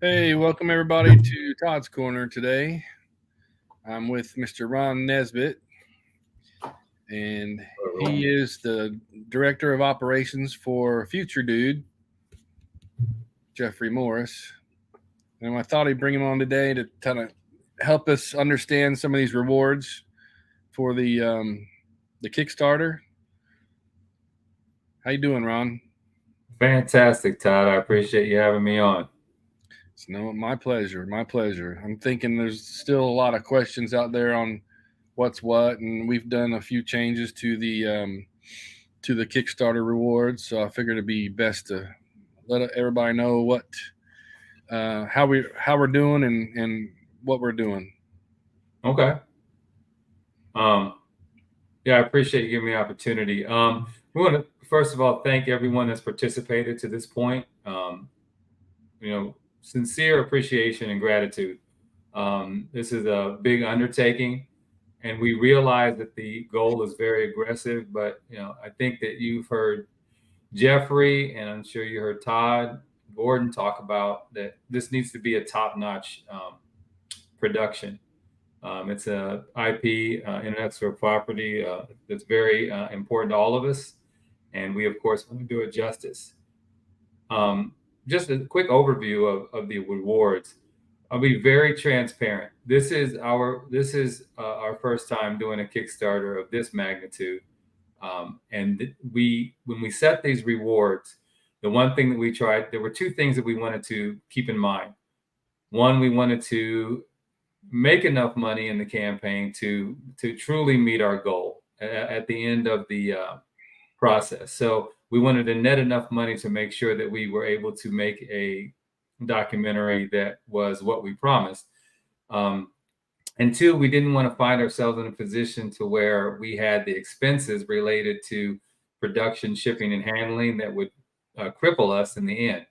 Hey, welcome everybody to Todd's Corner today. I'm with Mr. Ron Nesbitt, and he is the Director of Operations for Future Dude, Jeffrey Morris. And I thought I'd bring him on today to kind of help us understand some of these rewards for the Kickstarter. How you doing, Ron? Fantastic, Todd. I appreciate you having me on. It's no, my pleasure. My pleasure. I'm thinking there's still a lot of questions out there on what's what, and we've done a few changes to the Kickstarter rewards. So I figured it'd be best to let everybody know what how we're doing and what we're doing. Okay. Um, yeah, I appreciate you giving me the opportunity. We want to first of all thank everyone that's participated to this point. Sincere appreciation and gratitude. This is a big undertaking, and we realize that the goal is very aggressive. But I think that you've heard Jeffrey, and I'm sure you heard Todd, Gordon talk about that. This needs to be a top-notch production. It's a IP, intellectual property, that's very important to all of us, and we of course want to do it justice. Just a quick overview of the rewards. I'll be very transparent. This is our first time doing a Kickstarter of this magnitude, and when we set these rewards, the one thing that we tried, there were two things that we wanted to keep in mind. One, we wanted to make enough money in the campaign to truly meet our goal at the end of the process. So we wanted to net enough money to make sure that we were able to make a documentary that was what we promised. And two, we didn't want to find ourselves in a position to where we had the expenses related to production, shipping, and handling that would cripple us in the end,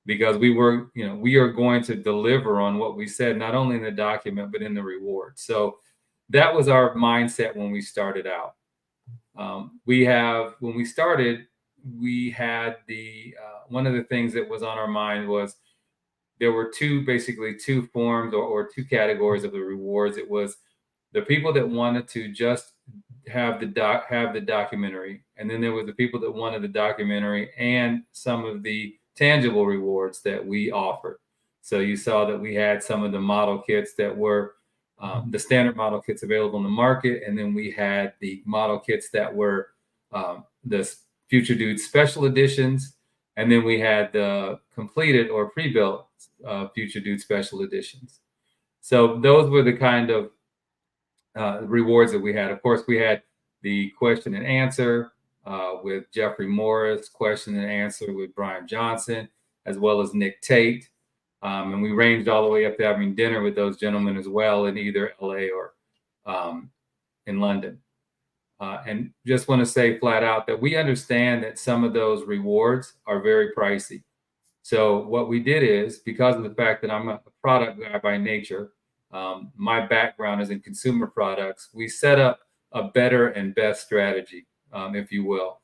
because we are going to deliver on what we said, not only in the document, but in the reward. So that was our mindset when we started out. When we started, we had one of the things that was on our mind was there were basically two forms or two categories of the rewards. It was the people that wanted to just have the documentary, and then there were the people that wanted the documentary and some of the tangible rewards that we offered. So you saw that we had some of the model kits that were the standard model kits available in the market, and then we had the model kits that were the Future Dude special editions, and then we had the completed or pre-built Future Dude special editions. So those were the kind of rewards that we had. Of course, we had the question and answer with Jeffrey Morris, question and answer with Brian Johnson, as well as Nick Tate. And we ranged all the way up to having dinner with those gentlemen as well in either LA or in London. And just want to say flat out that we understand that some of those rewards are very pricey. So what we did is, because of the fact that I'm a product guy by nature, my background is in consumer products, we set up a better and best strategy, if you will,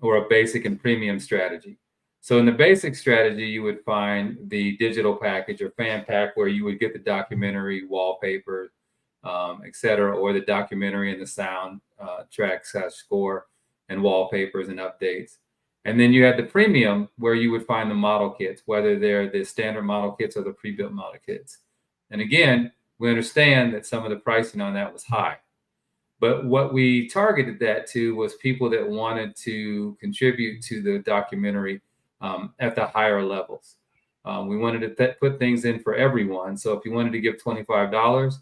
or a basic and premium strategy. So in the basic strategy, you would find the digital package or fan pack, where you would get the documentary, wallpaper, etc., or the documentary and the sound track / score and wallpapers and updates. And then you had the premium, where you would find the model kits, whether they're the standard model kits or the pre-built model kits. And again, we understand that some of the pricing on that was high. But what we targeted that to was people that wanted to contribute to the documentary at the higher levels. We wanted to put things in for everyone. So if you wanted to give $25,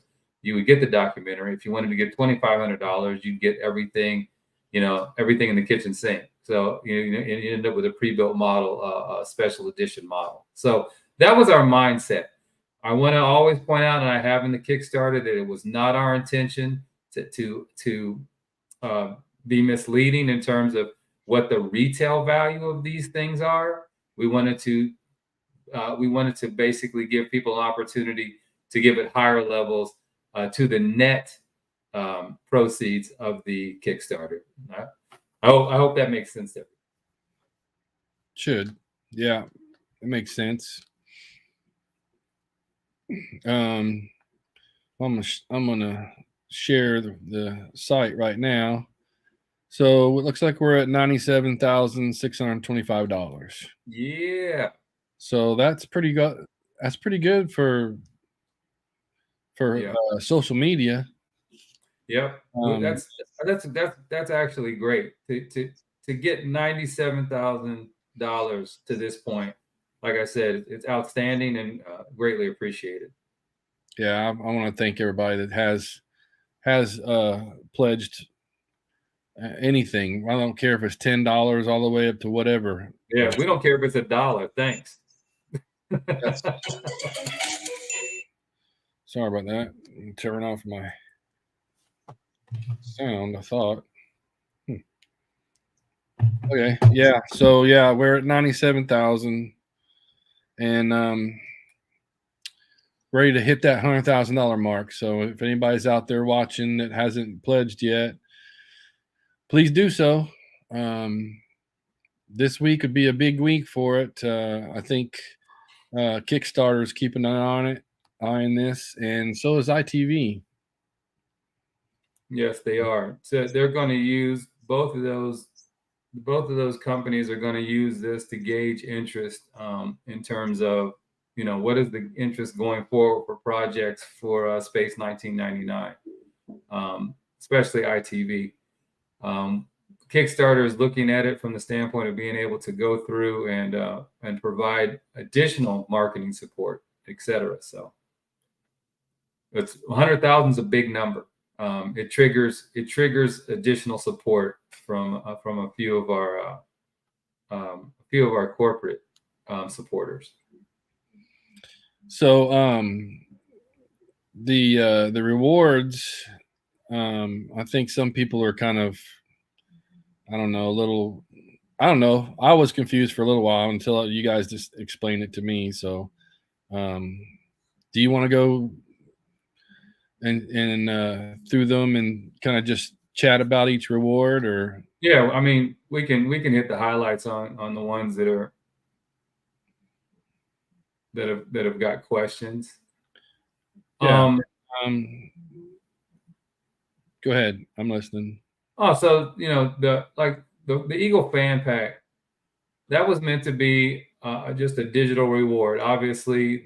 you would get the documentary. If you wanted to give $2,500, you'd get everything, everything in the kitchen sink. So you end up with a pre-built model, a special edition model. So that was our mindset. I want to always point out, and I have in the Kickstarter, that it was not our intention to be misleading in terms of what the retail value of these things are. We wanted to basically give people an opportunity to give it higher levels to the net proceeds of the Kickstarter. I hope that makes sense to everyone. Should, yeah, it makes sense. I'm gonna share the site right now. So it looks like we're at $97,625. Yeah. So that's pretty good. That's pretty good for Yeah. social media. Yep. Well, Um, that's actually great to get $97,000 to this point. Like I said, it's outstanding and greatly appreciated. yeah, I want to thank everybody that has pledged anything. I don't care if it's $10 all the way up to whatever. Yeah, we don't care if it's $1. Thanks. That's, sorry about that. Turn off my sound. I thought. Okay, yeah. So yeah, we're at 97,000, and ready to hit that $100,000 mark. So if anybody's out there watching that hasn't pledged yet, please do so. This week would be a big week for it. I think Kickstarter is keeping an eye on it, eyeing this, and so is ITV. Yes, they are. So they're going to use both of those. Both of those companies are going to use this to gauge interest in terms of, what is the interest going forward for projects for Space 1999, especially ITV. Kickstarter is looking at it from the standpoint of being able to go through and provide additional marketing support, etc. So it's 100,000 is a big number. It triggers additional support from a few of our corporate supporters. So the rewards, I think some people are kind of, I don't know, a little, I don't know. I was confused for a little while until you guys just explained it to me. So, do you want to go and through them and kind of just chat about each reward, or? Yeah, I mean, we can hit the highlights on the ones that have got questions. Yeah. Go ahead. I'm listening. Oh, so the Eagle Fan Pack, that was meant to be just a digital reward. Obviously,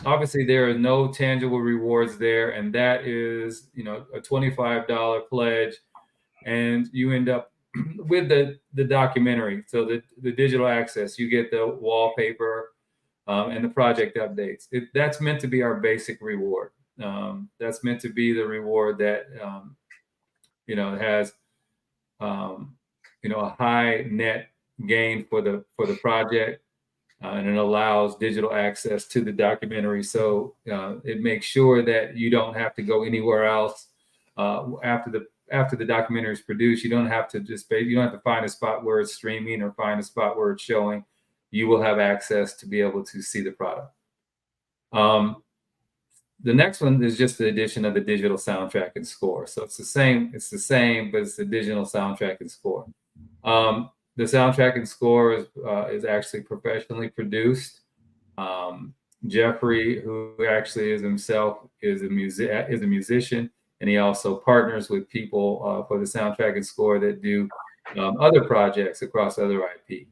obviously there are no tangible rewards there, and that is a $25 pledge, and you end up with the documentary. So the digital access, you get the wallpaper and the project updates. That's meant to be our basic reward. That's meant to be the reward that has a high net gain for the project, and it allows digital access to the documentary. So it makes sure that you don't have to go anywhere else after the documentary is produced. You don't have to find a spot where it's streaming or find a spot where it's showing. You will have access to be able to see the product. The next one is just the addition of the digital soundtrack and score. So it's the same, but it's the digital soundtrack and score. The soundtrack and score is actually professionally produced. Jeffrey, who actually is himself is a musician, and he also partners with people for the soundtrack and score that do other projects across other IP.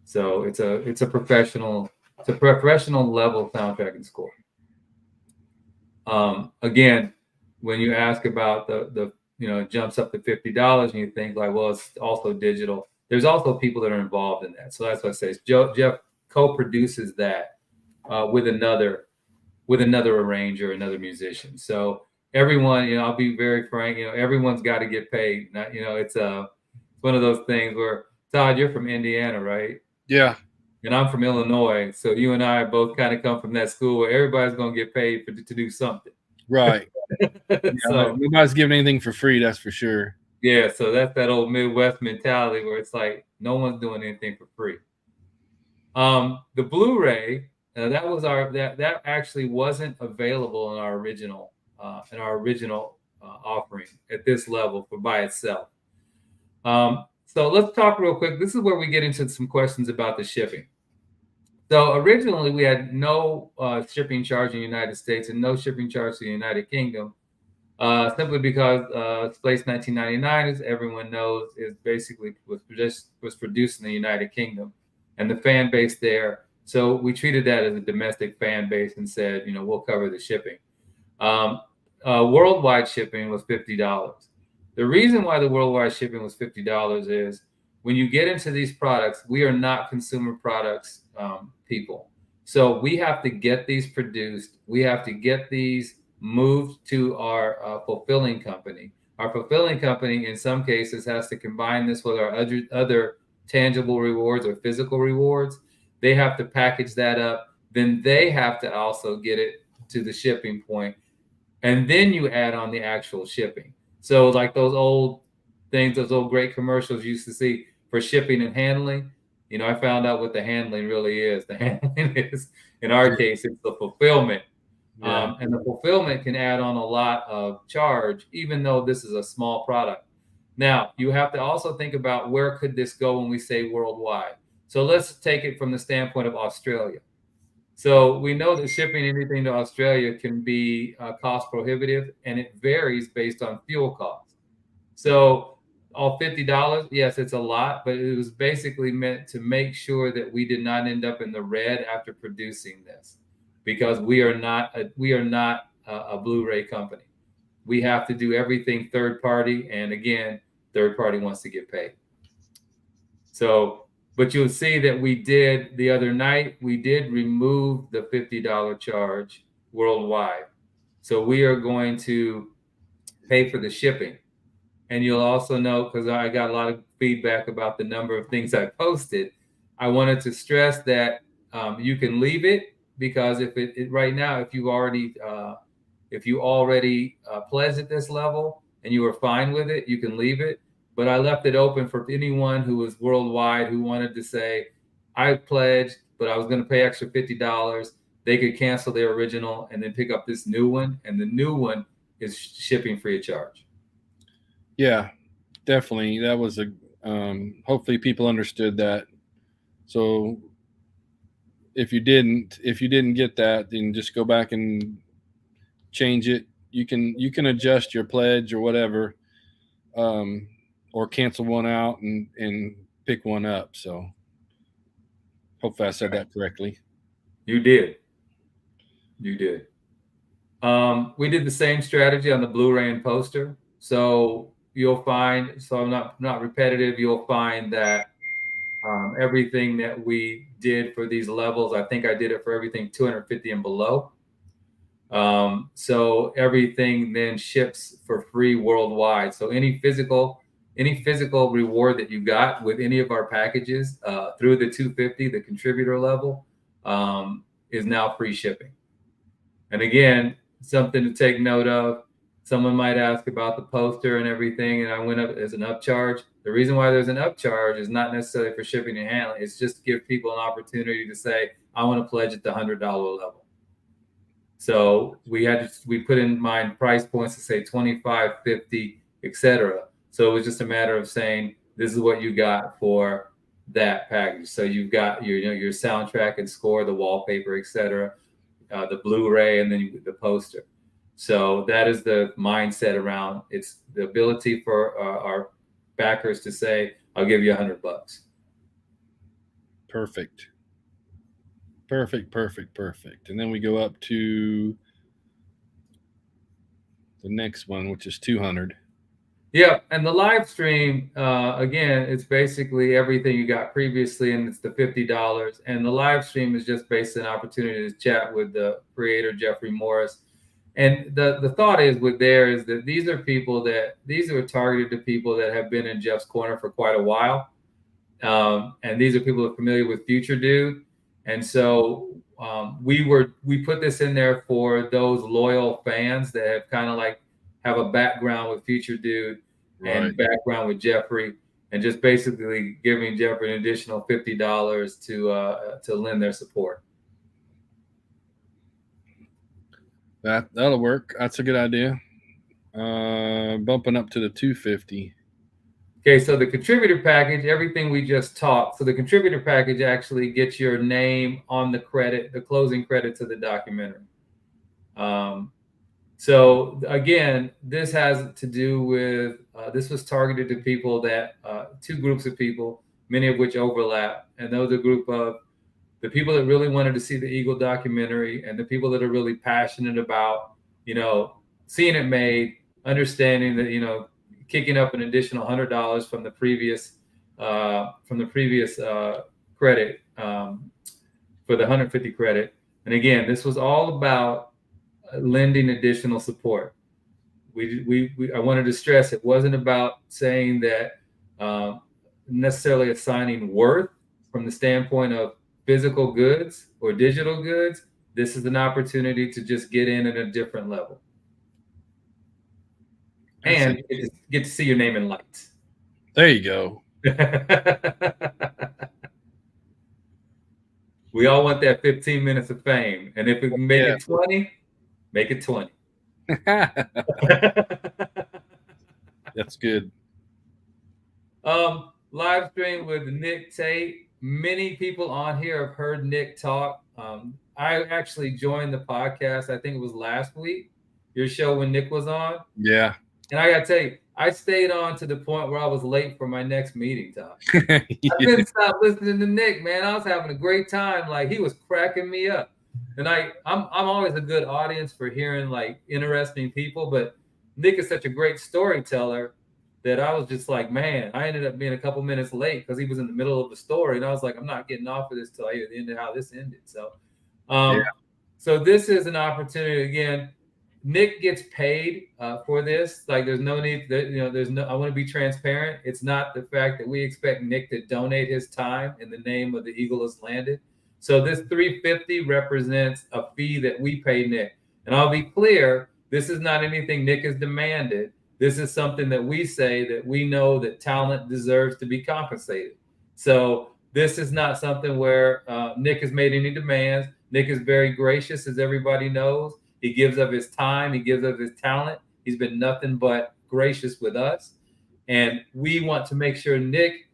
So it's a professional level soundtrack and score. Again, when you ask about the it jumps up to $50, and you think like, well, it's also digital. There's also people that are involved in that. So that's what I say. Jeff co-produces that with another arranger, another musician. So everyone, I'll be very frank, everyone's got to get paid. It's one of those things where, Todd, you're from Indiana, right? Yeah. And I'm from Illinois. So you and I both kind of come from that school where everybody's going to get paid to do something. Right. So nobody's giving anything for free, that's for sure. Yeah, so that's that old Midwest mentality where it's like no one's doing anything for free. The Blu-ray, that was that actually wasn't available in our original offering at this level by itself. So let's talk real quick. This is where we get into some questions about the shipping. So originally we had no shipping charge in the United States and no shipping charge to the United Kingdom, simply because Space 1999, as everyone knows, is basically was produced in the United Kingdom, and the fan base there. So we treated that as a domestic fan base and said, we'll cover the shipping. Um, Worldwide shipping was $50. The reason why the worldwide shipping was $50 is when you get into these products, we are not consumer products people. So we have to get these produced. We have to get these moved to our fulfilling company. Our fulfilling company, in some cases, has to combine this with our other tangible rewards or physical rewards. They have to package that up. Then they have to also get it to the shipping point, and then you add on the actual shipping. So like those old things, those old great commercials you used to see for shipping and handling, I found out what the handling really is. The handling is, in our case, it's the fulfillment. Yeah. And the fulfillment can add on a lot of charge, even though this is a small product. Now, you have to also think about where could this go when we say worldwide. So let's take it from the standpoint of Australia. So we know that shipping anything to Australia can be cost prohibitive, and it varies based on fuel costs. So all $50, yes, it's a lot, but it was basically meant to make sure that we did not end up in the red after producing this, because we are not a Blu-ray company. We have to do everything third party, and again, third party wants to get paid. So, but you'll see that we did the other night, we did remove the $50 charge worldwide. So we are going to pay for the shipping. And you'll also know, because I got a lot of feedback about the number of things I posted, I wanted to stress that you can leave it, because if it right now, if you already pledged at this level and you were fine with it, you can leave it. But I left it open for anyone who was worldwide who wanted to say, I pledged, but I was going to pay extra $50. They could cancel their original and then pick up this new one. And the new one is shipping free of charge. Yeah, definitely. That was hopefully people understood that. So if you didn't get that, then just go back and change it. You can adjust your pledge or whatever, or cancel one out and pick one up. So hopefully I said that correctly. You did. You did. We did the same strategy on the Blu-ray and poster. So you'll find, so I'm not repetitive, you'll find that everything that we did for these levels, I think I did it for everything 250 and below. So everything then ships for free worldwide. So any physical reward that you got with any of our packages through the 250, the contributor level, is now free shipping. And again, something to take note of. Someone might ask about the poster and everything, and I went up as an upcharge. The reason why there's an upcharge is not necessarily for shipping and handling. It's just to give people an opportunity to say, I want to pledge at the $100 level. So we put in mind price points to say 25, 50, etc. So it was just a matter of saying, this is what you got for that package. So you've got your soundtrack and score, the wallpaper, etc., the Blu-ray, and then the poster. So that is the mindset around. It's the ability for our backers to say, I'll give you $100. Perfect. Perfect. And then we go up to the next one, which is 200. Yeah, and the live stream, again, it's basically everything you got previously, and it's the $50. And the live stream is just based on an opportunity to chat with the creator, Jeffrey Morris. And the thought is that these are targeted to people that have been in Jeff's corner for quite a while. And these are people who are familiar with Future Dude. And so we put this in there for those loyal fans that have kind of like have a background with Future Dude and background with Jeffrey, and just basically giving Jeffrey an additional $50 to lend their support. That'll work. That's a good idea. Bumping up to the 250. Okay, so the contributor package, everything we just talked. So the contributor package actually gets your name on the credit, the closing credits of the documentary. So again, this has to do with, this was targeted to people that, two groups of people, many of which overlap. And those are a group of the people that really wanted to see the Eagle documentary and the people that are really passionate about, seeing it made, understanding that, kicking up an additional $100 from the previous credit, for the 150 credit. And again, this was all about lending additional support. I wanted to stress it wasn't about saying that necessarily assigning worth from the standpoint of physical goods or digital goods. This is an opportunity to just get in at a different level. And you get to see your name in lights. There you go. We all want that 15 minutes of fame. And if we can make it 20, make it 20. That's good. Live stream with Nick Tate. Many people on here have heard Nick talk. I actually joined the podcast, I think it was last week, your show when Nick was on. Yeah. And I got to tell you, I stayed on to the point where I was late for my next meeting, Todd. I couldn't stop listening to Nick, man. I was having a great time. Like, he was cracking me up. And I'm always a good audience for hearing like interesting people, but Nick is such a great storyteller that I was just like, man, I ended up being a couple minutes late because he was in the middle of the story. And I was like, I'm not getting off of this till I hear the end of how this ended. So, So this is an opportunity. Again, Nick gets paid for this. Like, there's no need, I want to be transparent. It's not the fact that we expect Nick to donate his time in the name of the Eagle Has Landed. So this $350 represents a fee that we pay Nick. And I'll be clear, this is not anything Nick has demanded. This is something that we say that we know that talent deserves to be compensated. So this is not something where Nick has made any demands. Nick is very gracious, as everybody knows. He gives of his time. He gives of his talent. He's been nothing but gracious with us. And we want to make sure Nick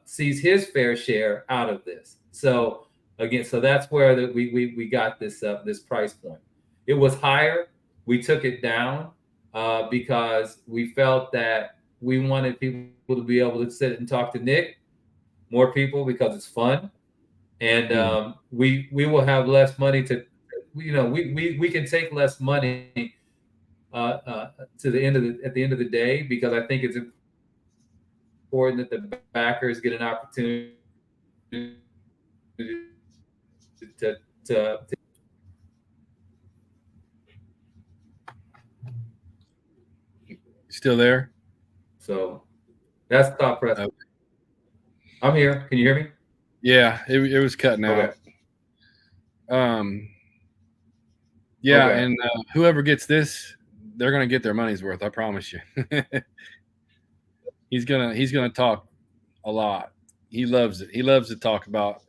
sees his fair share out of this. So again, so that's where we got this price point. It was higher. We took it down because we felt that we wanted people to be able to sit and talk to Nick, more people, because it's fun. And we will have less money to, we can take less money at the end of the day, because I think it's important that the backers get an opportunity to Still there? So that's the thought process. Okay. I'm here. Can you hear me? Yeah, it was cutting out. Yeah, okay. And whoever gets this, they're gonna get their money's worth. I promise you. He's gonna talk a lot. He loves it. He loves to talk about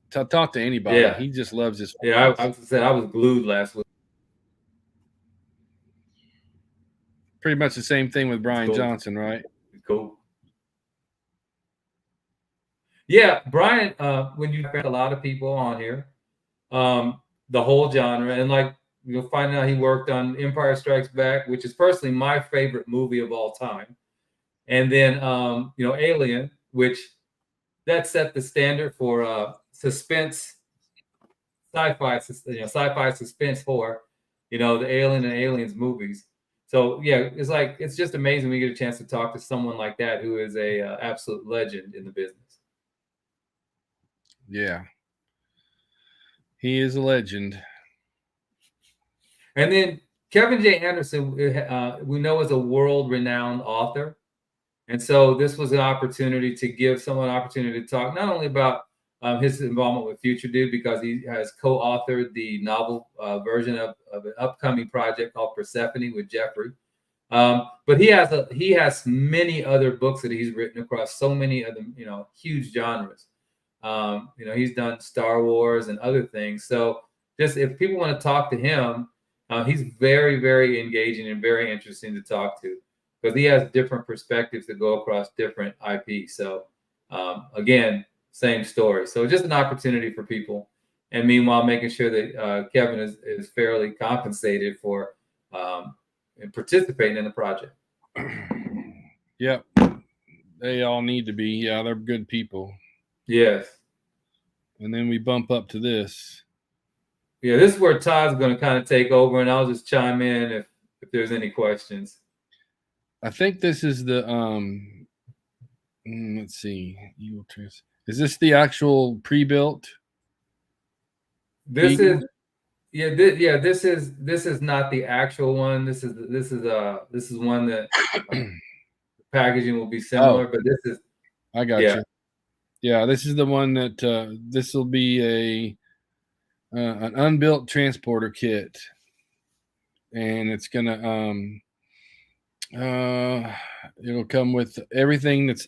talk to anybody. Yeah. He just loves his. Yeah, I was glued last week. Pretty much the same thing with Brian Johnson, right? Cool. Yeah, Brian. When you get a lot of people on here, the whole genre, and like you'll find out he worked on Empire Strikes Back, which is personally my favorite movie of all time, and then Alien, which that set the standard for suspense, sci-fi, sci-fi suspense horror. The Alien and Aliens movies. So yeah, it's just amazing we get a chance to talk to someone like that who is a absolute legend in the business. Yeah, he is a legend. And then Kevin J. Anderson, we know, is a world-renowned author, and so this was an opportunity to give someone an opportunity to talk not only about his involvement with Future Dude, because he has co-authored the novel version of an upcoming project called Persephone with Jeffrey. But he has many other books that he's written across so many other huge genres. He's done Star Wars and other things. So just if people want to talk to him, he's very, very engaging and very interesting to talk to, because he has different perspectives that go across different IP. So again, same story. So just an opportunity for people. And meanwhile, making sure that Kevin is fairly compensated for participating in the project. Yep. They all need to be. Yeah, they're good people. Yes. And then we bump up to this. Yeah, this is where Todd's going to kind of take over, and I'll just chime in if there's any questions. I think this is the let's see. Is this the actual pre-built? This is this is not the actual one. This is one that packaging will be similar, but this is I got you. Yeah, this is the one that this will be an unbuilt transporter kit, and it's gonna it'll come with everything that's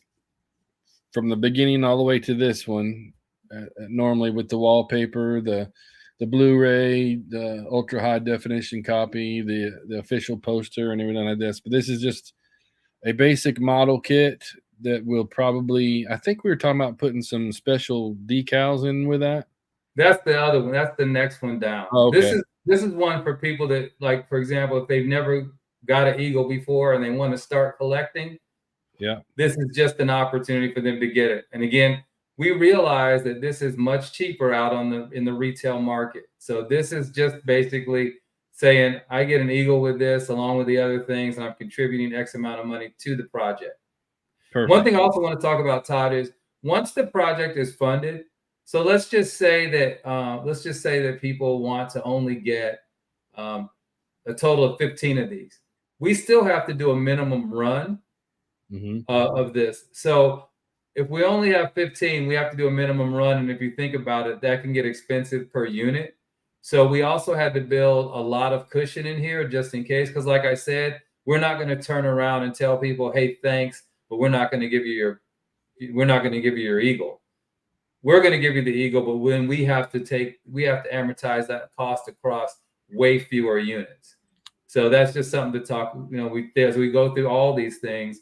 from the beginning all the way to this one. Normally with the wallpaper, the Blu-ray, the ultra high definition copy, the official poster, and everything like this. But this is just a basic model kit that will probably. I think we were talking about putting some special decals in with that. That's the other one. That's the next one down. Oh, okay. This is one for people that, like, for example, if they've never got an Eagle before and they want to start collecting. Yeah. This is just an opportunity for them to get it. And again, we realize that this is much cheaper out in the retail market. So this is just basically saying, I get an Eagle with this along with the other things, and I'm contributing X amount of money to the project. Perfect. One thing I also want to talk about, Todd, is once the project is funded, so let's just say that people want to only get a total of 15 of these. We still have to do a minimum run of this. So if we only have 15, we have to do a minimum run. And if you think about it, that can get expensive per unit. So we also had to build a lot of cushion in here just in case. Because like I said, we're not going to turn around and tell people, hey, thanks, but we're not going to give you your Eagle. We're going to give you the Eagle, but when we have to amortize that cost across way fewer units. So that's just something to talk, as we go through all these things,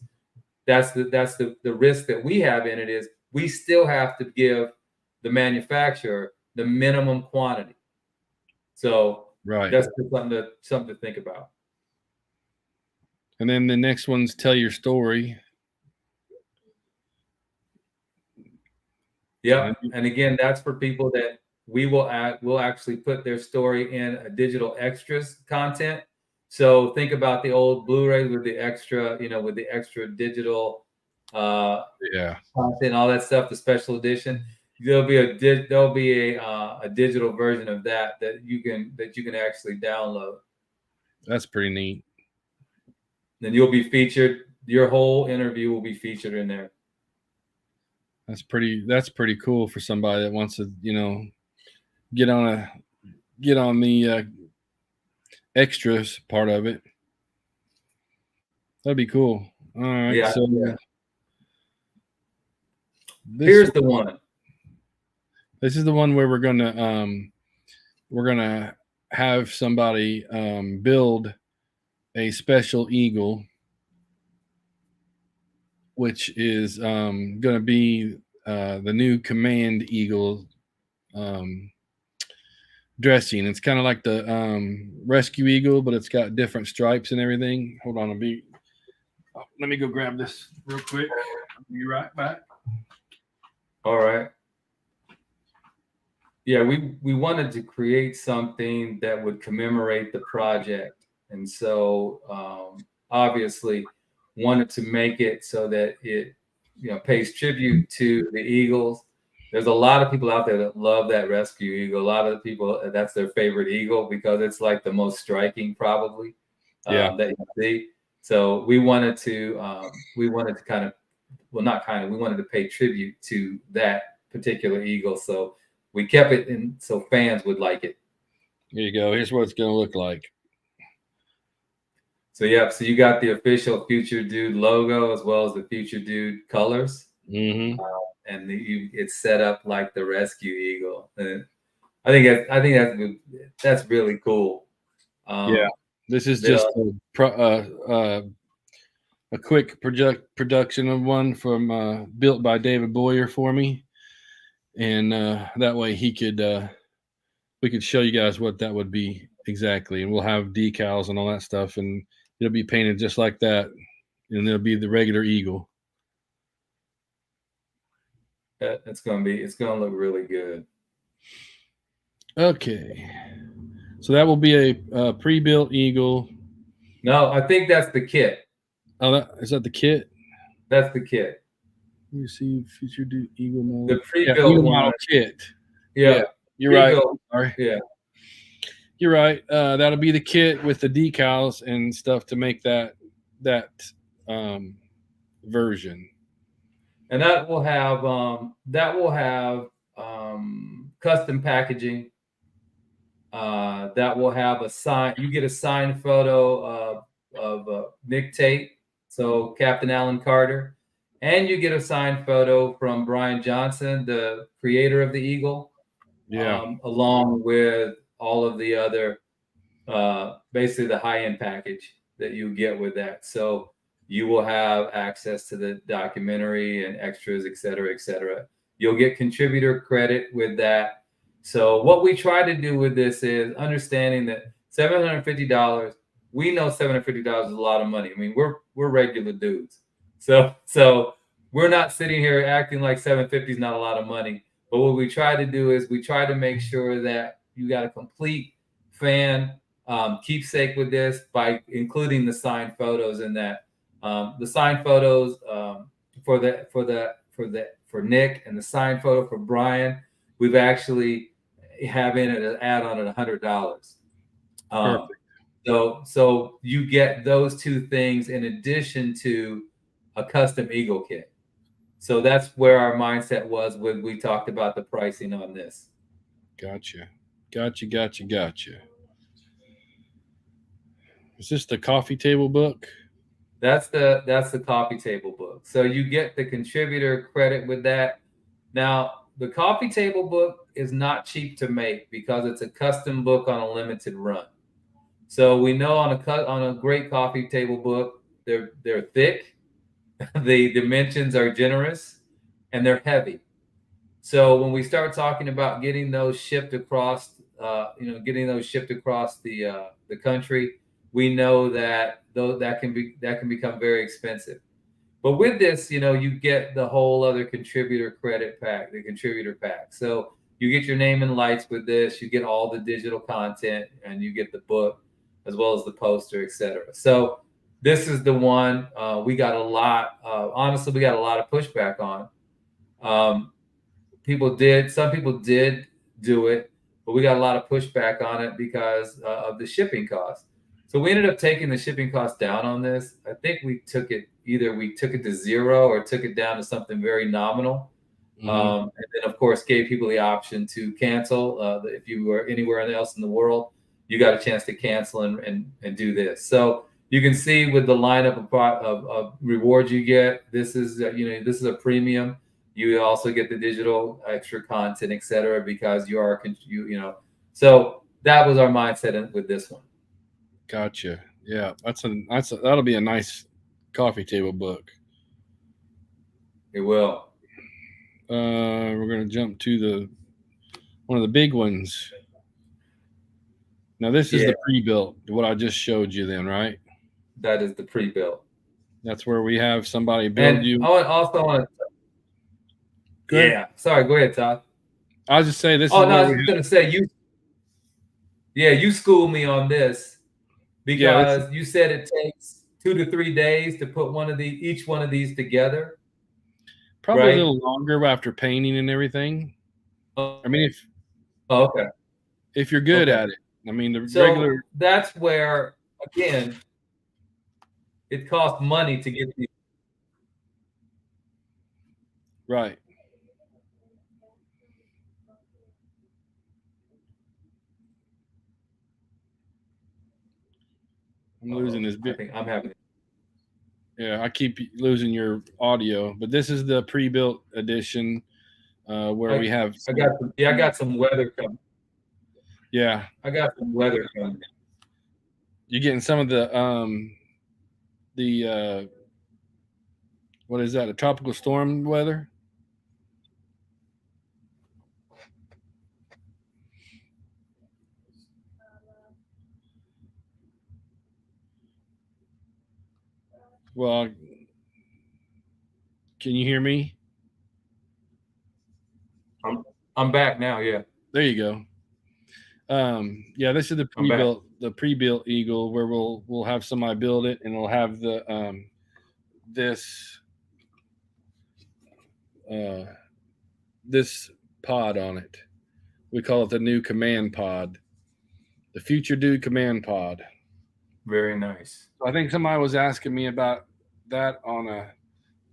that's the risk that we have in it is we still have to give the manufacturer the minimum quantity. So that's something to think about. And then the next one's tell your story. Yeah, and again, that's for people that we'll actually put their story in a digital extras content. So think about the old Blu-ray with the extra, with the extra digital content, all that stuff, the special edition. There'll be a digital version of that you can actually download. That's pretty neat. Then you'll be featured. Your whole interview will be featured in there. That's pretty cool for somebody that wants to, get on the extras part of it. That'd be cool. All right. Yeah. So here's the one. This is the one where we're gonna have somebody build a special Eagle, which is going to be the new Command Eagle dressing. It's kind of like the Rescue Eagle, but it's got different stripes and everything. Hold on, let me go grab this real quick. I'll be right back. All right. Yeah, we wanted to create something that would commemorate the project, and so obviously wanted to make it so that it pays tribute to the Eagles. There's a lot of people out there that love that Rescue Eagle. A lot of people, that's their favorite Eagle because it's like the most striking probably that you see. So we wanted to we wanted to pay tribute to that particular Eagle. So we kept it in so fans would like it. Here you go. Here's what it's going to look like. So so you got the official Future Dude logo as well as the Future Dude colors, and it's set up like the Rescue Eagle. And I think that's really cool. This is just a a quick production of one from built by David Boyer for me, and that way we could show you guys what that would be exactly, and we'll have decals and all that stuff, and it'll be painted just like that, and it'll be the regular eagle. It's gonna look really good. Okay, so that will be a pre-built eagle. No, I think that's the kit. Oh, is that the kit? That's the kit. Let me see, featured eagle model. The pre-built eagle one. model kit. Yeah, you're right. Sorry. Yeah, you're right. That'll be the kit with the decals and stuff to make that version. And that will have custom packaging. That will have a sign. You get a signed photo of Nick Tate, so Captain Alan Carter, and you get a signed photo from Brian Johnson, the creator of the Eagle. Yeah. Along with all of the other, basically the high-end package that you get with that. So you will have access to the documentary and extras, et cetera, et cetera. You'll get contributor credit with that. So what we try to do with this is understanding that $750, we know $750 is a lot of money. I mean, we're regular dudes. So we're not sitting here acting like $750 is not a lot of money. But what we try to do is we try to make sure that you got a complete fan keepsake with this by including the signed photos in that. The signed photos for Nick and the signed photo for Brian, we've actually have in an add-on at $100. So you get those two things in addition to a custom Eagle kit. So that's where our mindset was when we talked about the pricing on this. Gotcha. Is this the coffee table book? That's the coffee table book. So you get the contributor credit with that. Now, the coffee table book is not cheap to make because it's a custom book on a limited run. So we know on a great coffee table book, they're thick, the dimensions are generous, and they're heavy. So when we start talking about getting those shipped across, the country, we know that that can become very expensive. But with this, you get the whole other contributor credit pack, the contributor pack. So you get your name and lights with this. You get all the digital content, and you get the book as well as the poster, etc. So this is the one we got a lot. Honestly, we got a lot of pushback on. Some people did do it, but we got a lot of pushback on it because of the shipping cost. So we ended up taking the shipping cost down on this. I think we took it to zero or took it down to something very nominal. Mm-hmm. And then of course gave people the option to cancel. If you were anywhere else in the world, you got a chance to cancel and do this. So you can see with the lineup of rewards you get, this is a premium. You also get the digital extra content, et cetera, because so that was our mindset with this one. Gotcha. Yeah, that'll be a nice coffee table book. It will. We're gonna jump to one of the big ones. Now this is the pre-built, what I just showed you then, right? That is the pre-built. That's where we have somebody build you. Yeah. Sorry, go ahead, Todd. I was just saying this. I was going to say you schooled me on this because you said it takes 2 to 3 days to put each one of these together. Probably right? A little longer after painting and everything. I mean, if you're good at it, I mean regular. That's where again it costs money to get these. Right. I'm losing this bit. I think I'm having. Yeah, I keep losing your audio, but this is the pre-built edition where we have. I got some weather coming. Yeah, I got some weather coming. You're getting some of the What is that? A tropical storm weather? Well, can you hear me? I'm back now. Yeah. There you go. Yeah, this is the I'm back. pre-built Eagle, where we'll have somebody build it, and it'll have the this uh, this pod on it. We call it the new command pod, the future dude command pod. Very nice. I think somebody was asking me about that on a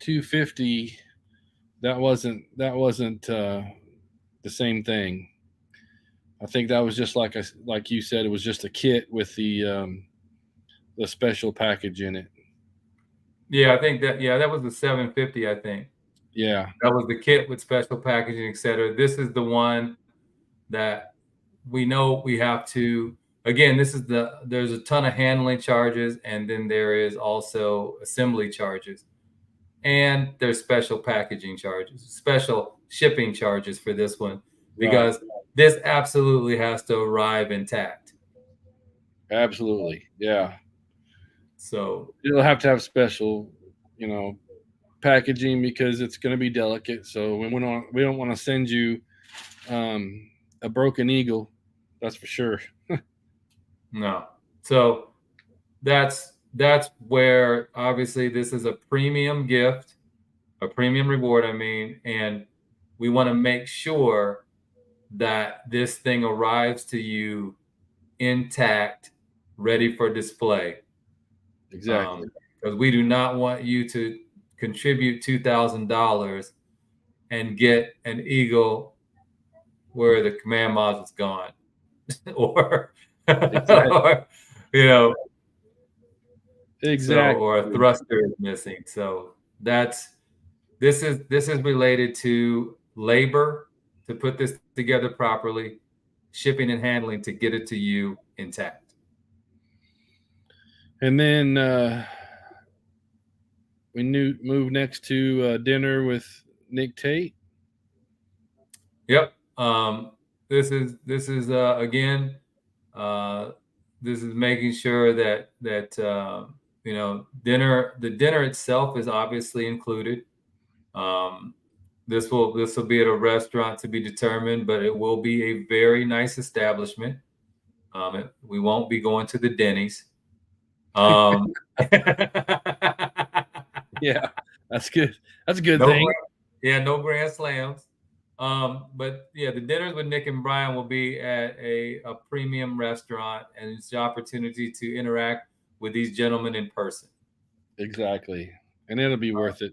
250. That wasn't the same thing. I think that was just like you said, it was just a kit with the special package in it. Yeah, I think that was the 750. I think Yeah, that was the kit with special packaging, etc. This is the one that we know we have to. Again, there's a ton of handling charges, and then there is also assembly charges, and there's special packaging charges, special shipping charges for this one, because this absolutely has to arrive intact. absolutely. Yeah. So It'll have to have special, packaging because it's going to be delicate. So we don't want to send you a broken eagle. That's for sure. no. So that's where obviously this is a premium gift, a premium reward, I mean, and we want to make sure that this thing arrives to you intact, ready for display. Exactly. Because we do not want you to contribute $2,000 and get an Eagle where the command module is gone, or, or Exactly. or a thruster is missing. So this is related to labor to put this together properly, shipping and handling to get it to you intact. And then we move next to dinner with Nick Tate. Yep. This is again. This is making sure that dinner. The dinner itself is obviously included. This will be at a restaurant to be determined, but it will be a very nice establishment. We won't be going to the Denny's. Yeah, that's good. That's a good thing. No grand slams. But yeah, the dinners with Nick and Brian will be at a premium restaurant, and it's the opportunity to interact with these gentlemen in person. Exactly, and it'll be worth it.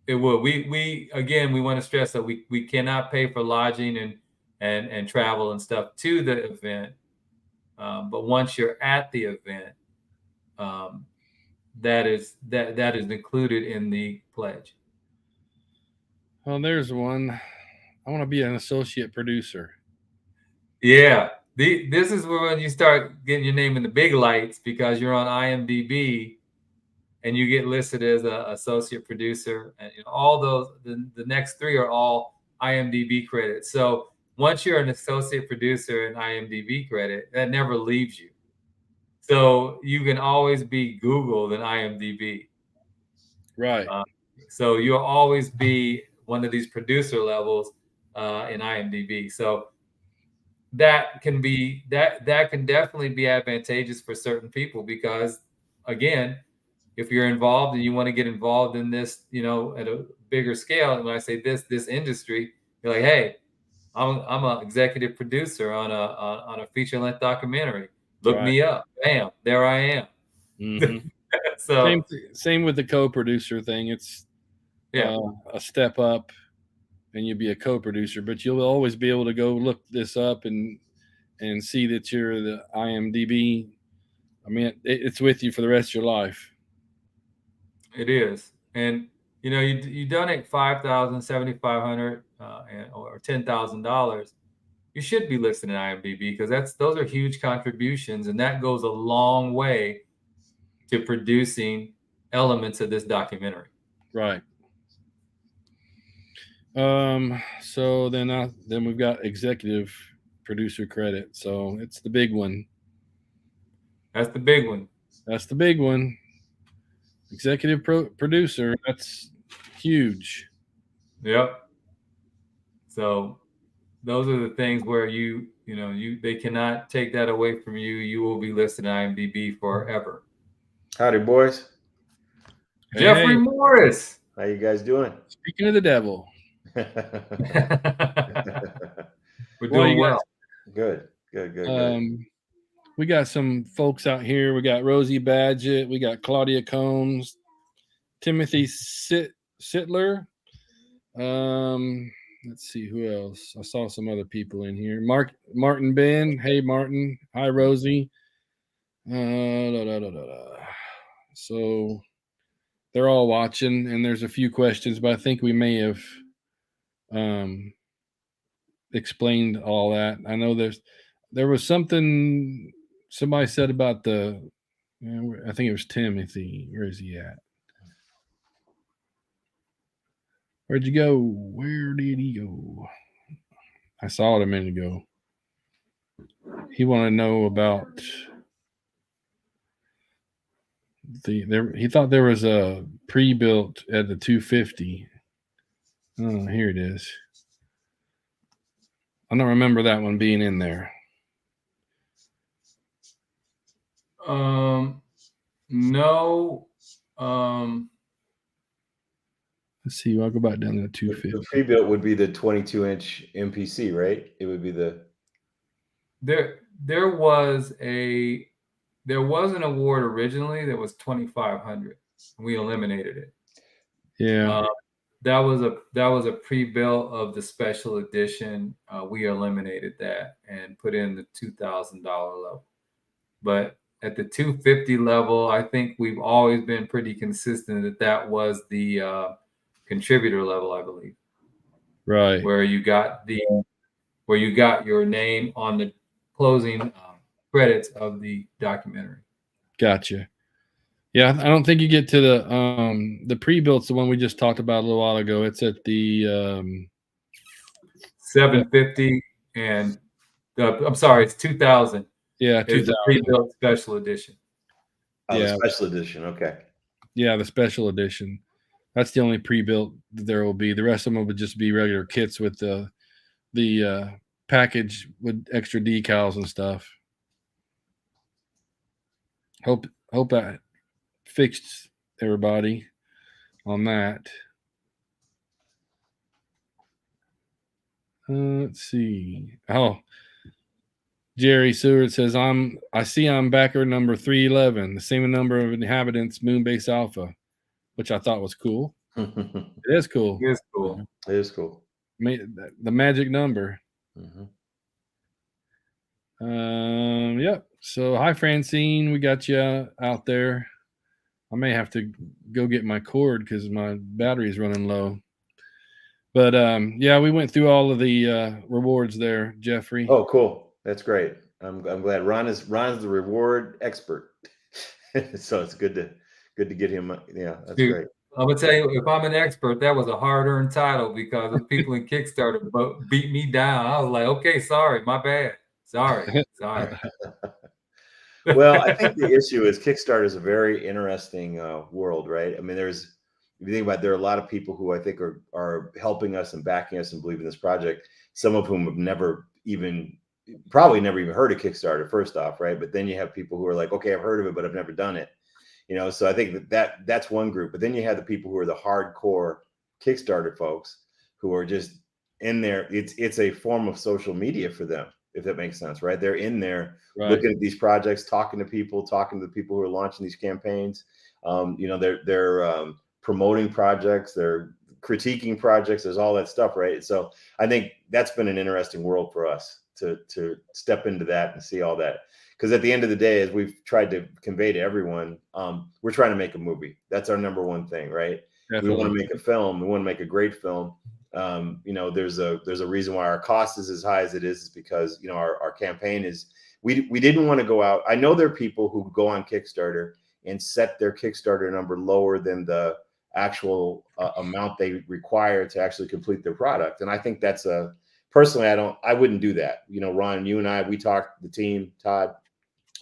It will. We again, we want to stress that we cannot pay for lodging and travel and stuff to the event, but once you're at the event, that is included in the pledge. Well, there's one. I want to be an associate producer. Yeah. This is when you start getting your name in the big lights, because you're on IMDb and you get listed as an associate producer. And all those, the next three are all IMDb credits. So once you're an associate producer and IMDb credit, that never leaves you. So you can always be Googled in IMDb. Right. So you'll always be one of these producer levels in IMDb. So that can definitely be advantageous for certain people, because again, if you're involved and you want to get involved in this, at a bigger scale, and when I say this industry, you're like, hey, I'm an executive producer on a feature length documentary. Look me up. Bam, there I am. Mm-hmm. So same with the co-producer thing. It's a step up, and you'll be a co-producer, but you'll always be able to go look this up and see that you're the IMDb. I mean, it's with you for the rest of your life. It is, and you donate $5,000, $7,500, or $10,000. You should be listed in IMDb, because those are huge contributions, and that goes a long way to producing elements of this documentary. Right. So then we've got executive producer credit. So it's the big one. That's the big one. That's the big one. Executive producer. That's huge. Yep. So those are the things where they cannot take that away from you. You will be listed on IMDb forever. Howdy, boys. Hey, Jeffrey hey. Morris. How you guys doing? Speaking of the devil. We're Well, doing you well. Good. We got some folks out here. We got Rosie Badgett. We got Claudia Combs, Timothy Sittler. Let's see who else. I saw some other people in here. Martin Ben. Hey, Martin. Hi, Rosie. So they're all watching, and there's a few questions, but I think we may have explained all that. I know there was something somebody said about I think it was Timothy. Where is he at? Where'd you go? Where did he go? I saw it a minute ago. He wanted to know about he thought there was a pre-built at the 250. Oh, here it is. I don't remember that one being in there. No. Let's see. I'll go back down to the 250. The pre-built would be the 22-inch MPC, right? It would be there was an award originally that was 2,500. We eliminated it. Yeah. That was a pre-built of the special edition. We eliminated that and put in the $2,000 level. But at the 250 level, I think we've always been pretty consistent that was the contributor level, I believe. Right. Where you got your name on the closing credits of the documentary. Gotcha. Yeah, I don't think you get to the pre-built's the one we just talked about a little while ago. It's at the 750 and I'm sorry, it's 2,000. Yeah, it's the pre-built special edition. Oh, yeah, the special edition. Okay. Yeah, the special edition. That's the only pre-built that there will be. The rest of them would just be regular kits with the package with extra decals and stuff. Hope that fixed everybody on that. Let's see. Oh, Jerry Seward says I see I'm backer number 311, the same number of inhabitants, Moonbase Alpha, which I thought was cool. It is cool. It is cool. It is cool. The magic number. Yep. So hi Francine, we got you out there. I may have to go get my cord because my battery's running low. But yeah, we went through all of the rewards there, Jeffrey. Oh, cool. That's great. I'm glad Ron's the reward expert. So it's good to get him. Yeah, that's great. I'm gonna tell you, if I'm an expert, that was a hard-earned title because the people in Kickstarter beat me down. I was like, okay, sorry, my bad. Sorry. Well, I think the issue is Kickstarter is a very interesting world, right? I mean, if you think about it, there are a lot of people who I think are helping us and backing us and believe in this project, some of whom have probably never even heard of Kickstarter, first off, right? But then you have people who are like, okay, I've heard of it, but I've never done it. So I think that's one group. But then you have the people who are the hardcore Kickstarter folks who are just in there. It's a form of social media for them, if that makes sense, right? They're in there looking at these projects, talking to the people who are launching these campaigns. They're promoting projects, they're critiquing projects. There's all that stuff, right? So I think that's been an interesting world for us to step into that and see all that. Because at the end of the day, as we've tried to convey to everyone, we're trying to make a movie. That's our number one thing, right? Definitely. We want to make a film. We want to make a great film. There's a reason why our cost is as high as it is because our campaign is we didn't want to go out. I know there are people who go on Kickstarter and set their Kickstarter number lower than the actual amount they require to actually complete their product. And I think that's personally, I wouldn't do that. You know, Ron, you and I, we talked, the team, Todd,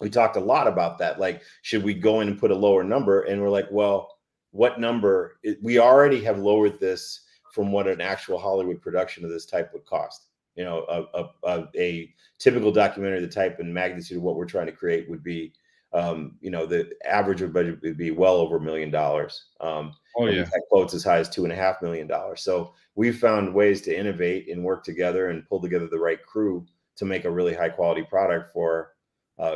we talked a lot about that. Like, should we go in and put a lower number? And we're like, well, what number? We already have lowered this from what an actual Hollywood production of this type would cost. You know, a typical documentary, the type and magnitude of what we're trying to create would be, you know, the average budget would be well over $1 million. Oh, yeah. We've had quotes as high as $2.5 million. So we've found ways to innovate and work together and pull together the right crew to make a really high quality product for,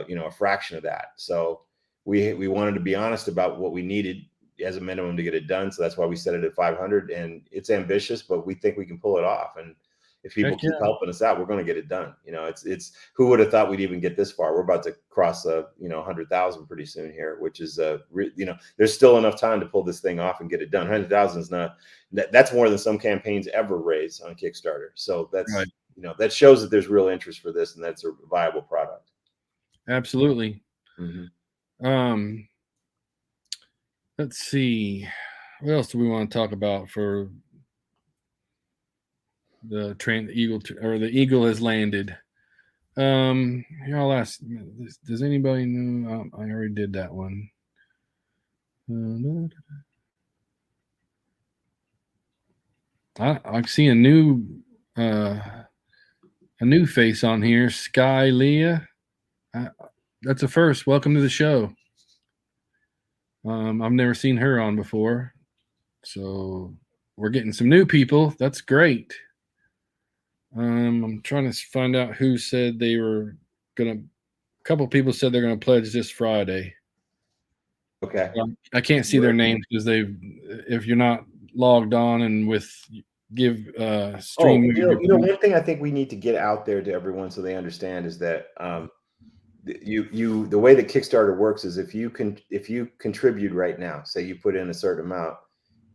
you know, a fraction of that. So we wanted to be honest about what we needed as a minimum to get it done. So that's why we set it at 500, and it's ambitious, but we think we can pull it off. And if people keep helping us out, we're going to get it done. You know, it's who would have thought we'd even get this far? We're about to cross 100,000 pretty soon here, which is you know, there's still enough time to pull this thing off and get it done. 100,000 is not, that's more than some campaigns ever raise on Kickstarter. So that's right. You know, that shows that there's real interest for this, and that's a viable product. Absolutely. Mm-hmm. Let's see, what else do we want to talk about for the Eagle, or the Eagle has landed? Here, I'll ask, does anybody know? I already did that one. I see a new face on here, Sky Leah. That's a first. Welcome to the show. I've never seen her on before, so we're getting some new people. That's great. I'm trying to find out who said they were gonna. A couple people said they're gonna pledge this Friday. Okay. I can't see their names because if you're not logged on and with give stream. You know, one thing I think we need to get out there to everyone so they understand is that the way that Kickstarter works is if you contribute right now, say you put in a certain amount,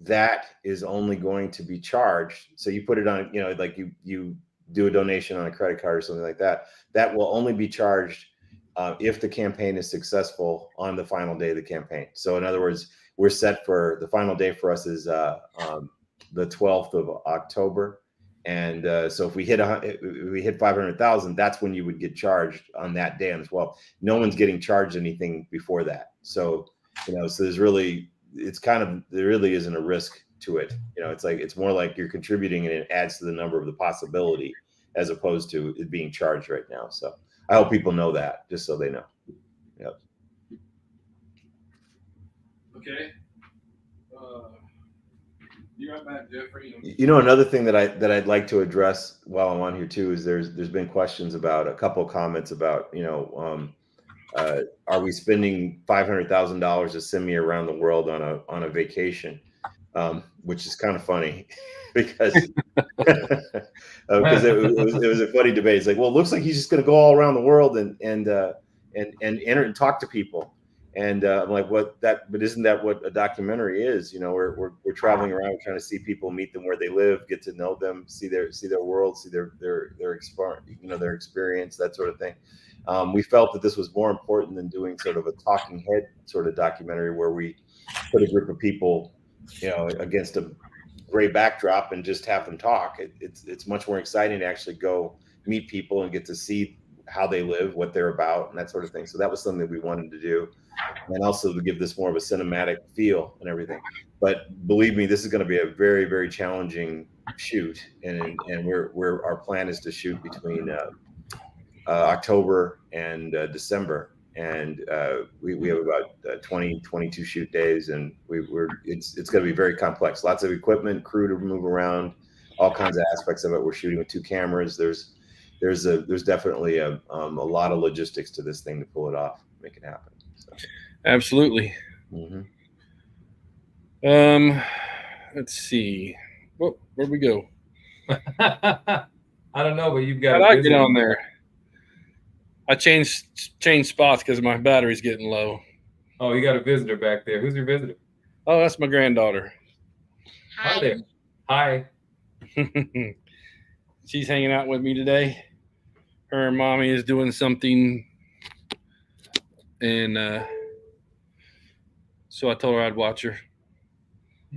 that is only going to be charged. So you put it on, you know, like you do a donation on a credit card or something like that, that will only be charged if the campaign is successful on the final day of the campaign. So in other words, we're set for the final day for us is the 12th of October. And so if we hit 500,000, that's when you would get charged on that day as well. No one's getting charged anything before that. So, you know, so there really isn't a risk to it. You know, it's more like you're contributing and it adds to the number of the possibility as opposed to it being charged right now. So I hope people know that, just so they know. Yep. Okay. You got that, Jeffrey? You know, another thing that I'd like to address while I'm on here too is there's been questions about, a couple of comments about, you know, are we spending $500,000 to send me around the world on a vacation, which is kind of funny because it was a funny debate. It's like, well, it looks like he's just going to go all around the world and enter and talk to people. And I'm like, but isn't that what a documentary is? You know, we're traveling around, trying to see people, meet them where they live, get to know them, see their world, see their experience, you know, their experience, that sort of thing. We felt that this was more important than doing sort of a talking head sort of documentary where we put a group of people, you know, against a gray backdrop and just have them talk. It's much more exciting to actually go meet people and get to see how they live, what they're about, and that sort of thing. So that was something that we wanted to do, and also to give this more of a cinematic feel and everything. But believe me, this is going to be a very, very challenging shoot, and our plan is to shoot between October and December, and we have about 22 shoot days, and it's going to be very complex. Lots of equipment, crew to move around, all kinds of aspects of it. We're shooting with 2 cameras. There's definitely a lot of logistics to this thing to pull it off, make it happen. So. Absolutely. Mm-hmm. Let's see. Where'd we go? I don't know, but you've got. How'd I get on there? I changed spots because my battery's getting low. Oh, you got a visitor back there. Who's your visitor? Oh, that's my granddaughter. Hi there. Hi. She's hanging out with me today. Her and mommy is doing something, and so I told her I'd watch her.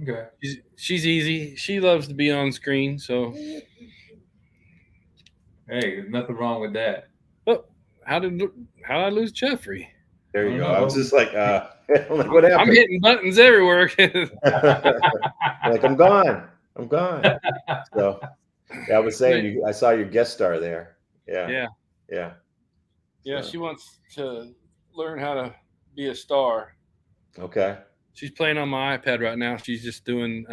Okay. She's easy. She loves to be on screen. So, Hey, there's nothing wrong with that. oh, how did I lose Jeffrey? There I you don't go. I know. was just like, I'm like, what I'm happened? hitting buttons everywhere. Like, I'm gone. I'm gone. So yeah, I was saying, I saw your guest star there. Yeah. Yeah. Yeah. Yeah. So, She wants to learn how to be a star. okay. She's playing on my iPad right now. She's just doing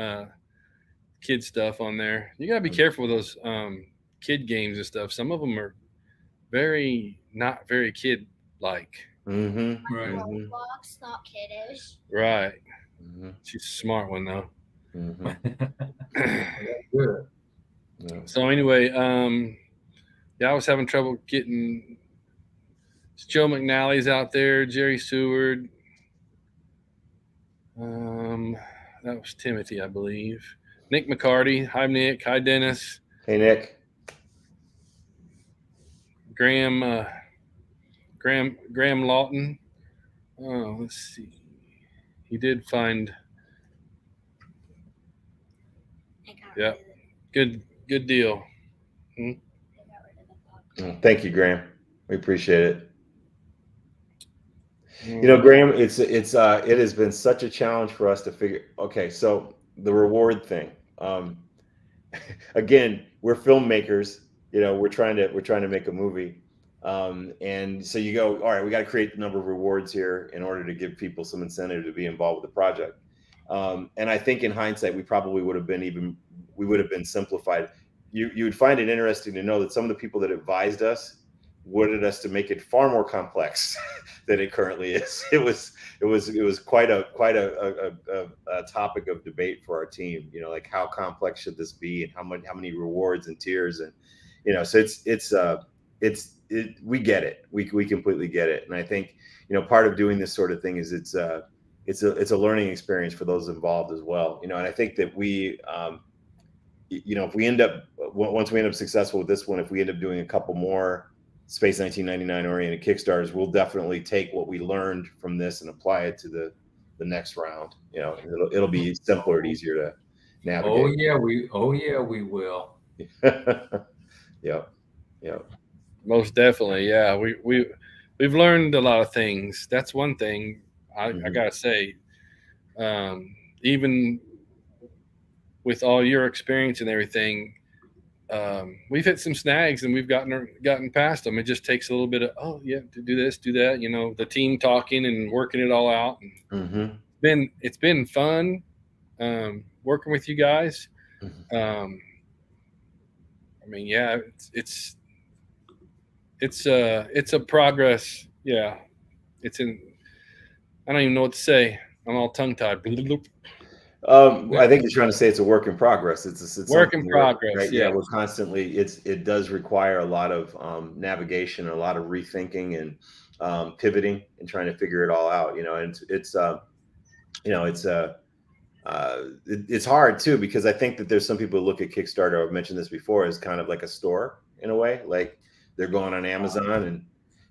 kid stuff on there. You gotta be careful with those kid games and stuff. Some of them are not very kid like. Mm-hmm. Right. Mm-hmm. Roblox, not kiddish. Right. Mm-hmm. She's a smart one though. Mm-hmm. Good. Yeah. So anyway, yeah, I was having trouble getting Joe McNally's out there, Jerry Seward. That was Timothy, I believe. Nick McCarty. Hi, Nick. Hi, Dennis. Hey, Nick. Graham Lawton. Oh, let's see. He did find. Yeah, good deal. Thank you, Graham. We appreciate it. You know, Graham, it has been such a challenge for us to figure. Okay, so the reward thing. Again, we're filmmakers. You know, we're trying to make a movie, and so you go, all right, we got to create the number of rewards here in order to give people some incentive to be involved with the project. And I think in hindsight, we probably would have been simplified. You would find it interesting to know that some of the people that advised us wanted us to make it far more complex than it currently is. It was quite a topic of debate for our team. You know, like how complex should this be, and how many rewards and tiers, and you know, so we get it. We completely get it, and I think, you know, part of doing this sort of thing is it's a learning experience for those involved as well. You know, and I think that we. You know, if we end up once we end up successful with this one, if we end up doing a couple more Space 1999 oriented Kickstarters, we'll definitely take what we learned from this and apply it to the next round. You know, it'll be simpler and easier to navigate. Oh yeah, we will. Yep. Most definitely, yeah. We've learned a lot of things. That's one thing I gotta say. Even with all your experience and everything, we've hit some snags and we've gotten past them. It just takes a little bit of to do this, do that. You know, the team talking and working it all out. And it's been fun working with you guys. I mean, yeah, it's a progress. Yeah, it's in. I don't even know what to say. I'm all tongue tied. I think you're trying to say it's a work in progress. It's work in progress, right? Yeah, we're constantly. It does require a lot of navigation, a lot of rethinking and pivoting and trying to figure it all out. You know, and it's hard too, because I think that there's some people who look at Kickstarter, I've mentioned this before, as kind of like a store in a way, like they're going on Amazon and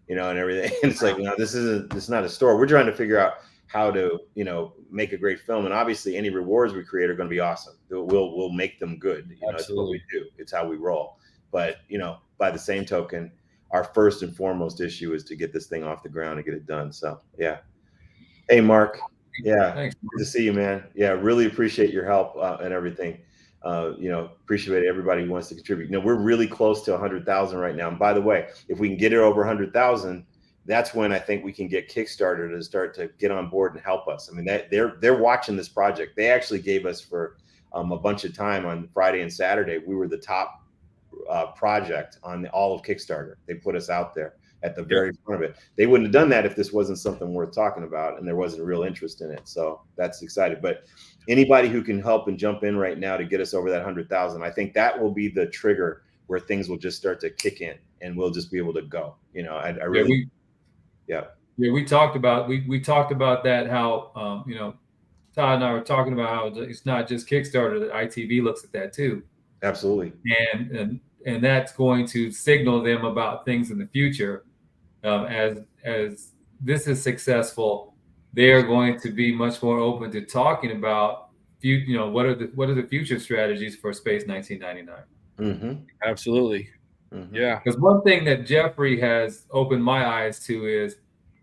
you know and everything. And it's like, no, it's not a store. We're trying to figure out how to, you know, make a great film, and obviously any rewards we create are going to be awesome. We'll make them good. You know, it's what we do. It's how we roll. But you know, by the same token, our first and foremost issue is to get this thing off the ground and get it done. So yeah. Hey, Mark. Yeah, Thanks. Good to see you, man. Yeah, really appreciate your help and everything. You know, appreciate everybody who wants to contribute. You know, we're really close to 100,000 right now. And by the way, if we can get it over 100,000, that's when I think we can get Kickstarter to start to get on board and help us. I mean, they're watching this project. They actually gave us for a bunch of time on Friday and Saturday. We were the top project on all of Kickstarter. They put us out there at the very front of it. They wouldn't have done that if this wasn't something worth talking about and there wasn't real interest in it. So that's exciting. But anybody who can help and jump in right now to get us over that 100,000, I think that will be the trigger where things will just start to kick in and we'll just be able to go. You know, I really. Yeah, we talked about that, how you know, Todd and I were talking about how it's not just Kickstarter, that ITV looks at that too. Absolutely. And that's going to signal them about things in the future. As this is successful, they are going to be much more open to talking about what are the future strategies for Space 1999? Mm-hmm. Absolutely. Mm-hmm. Yeah. Because one thing that Jeffrey has opened my eyes to is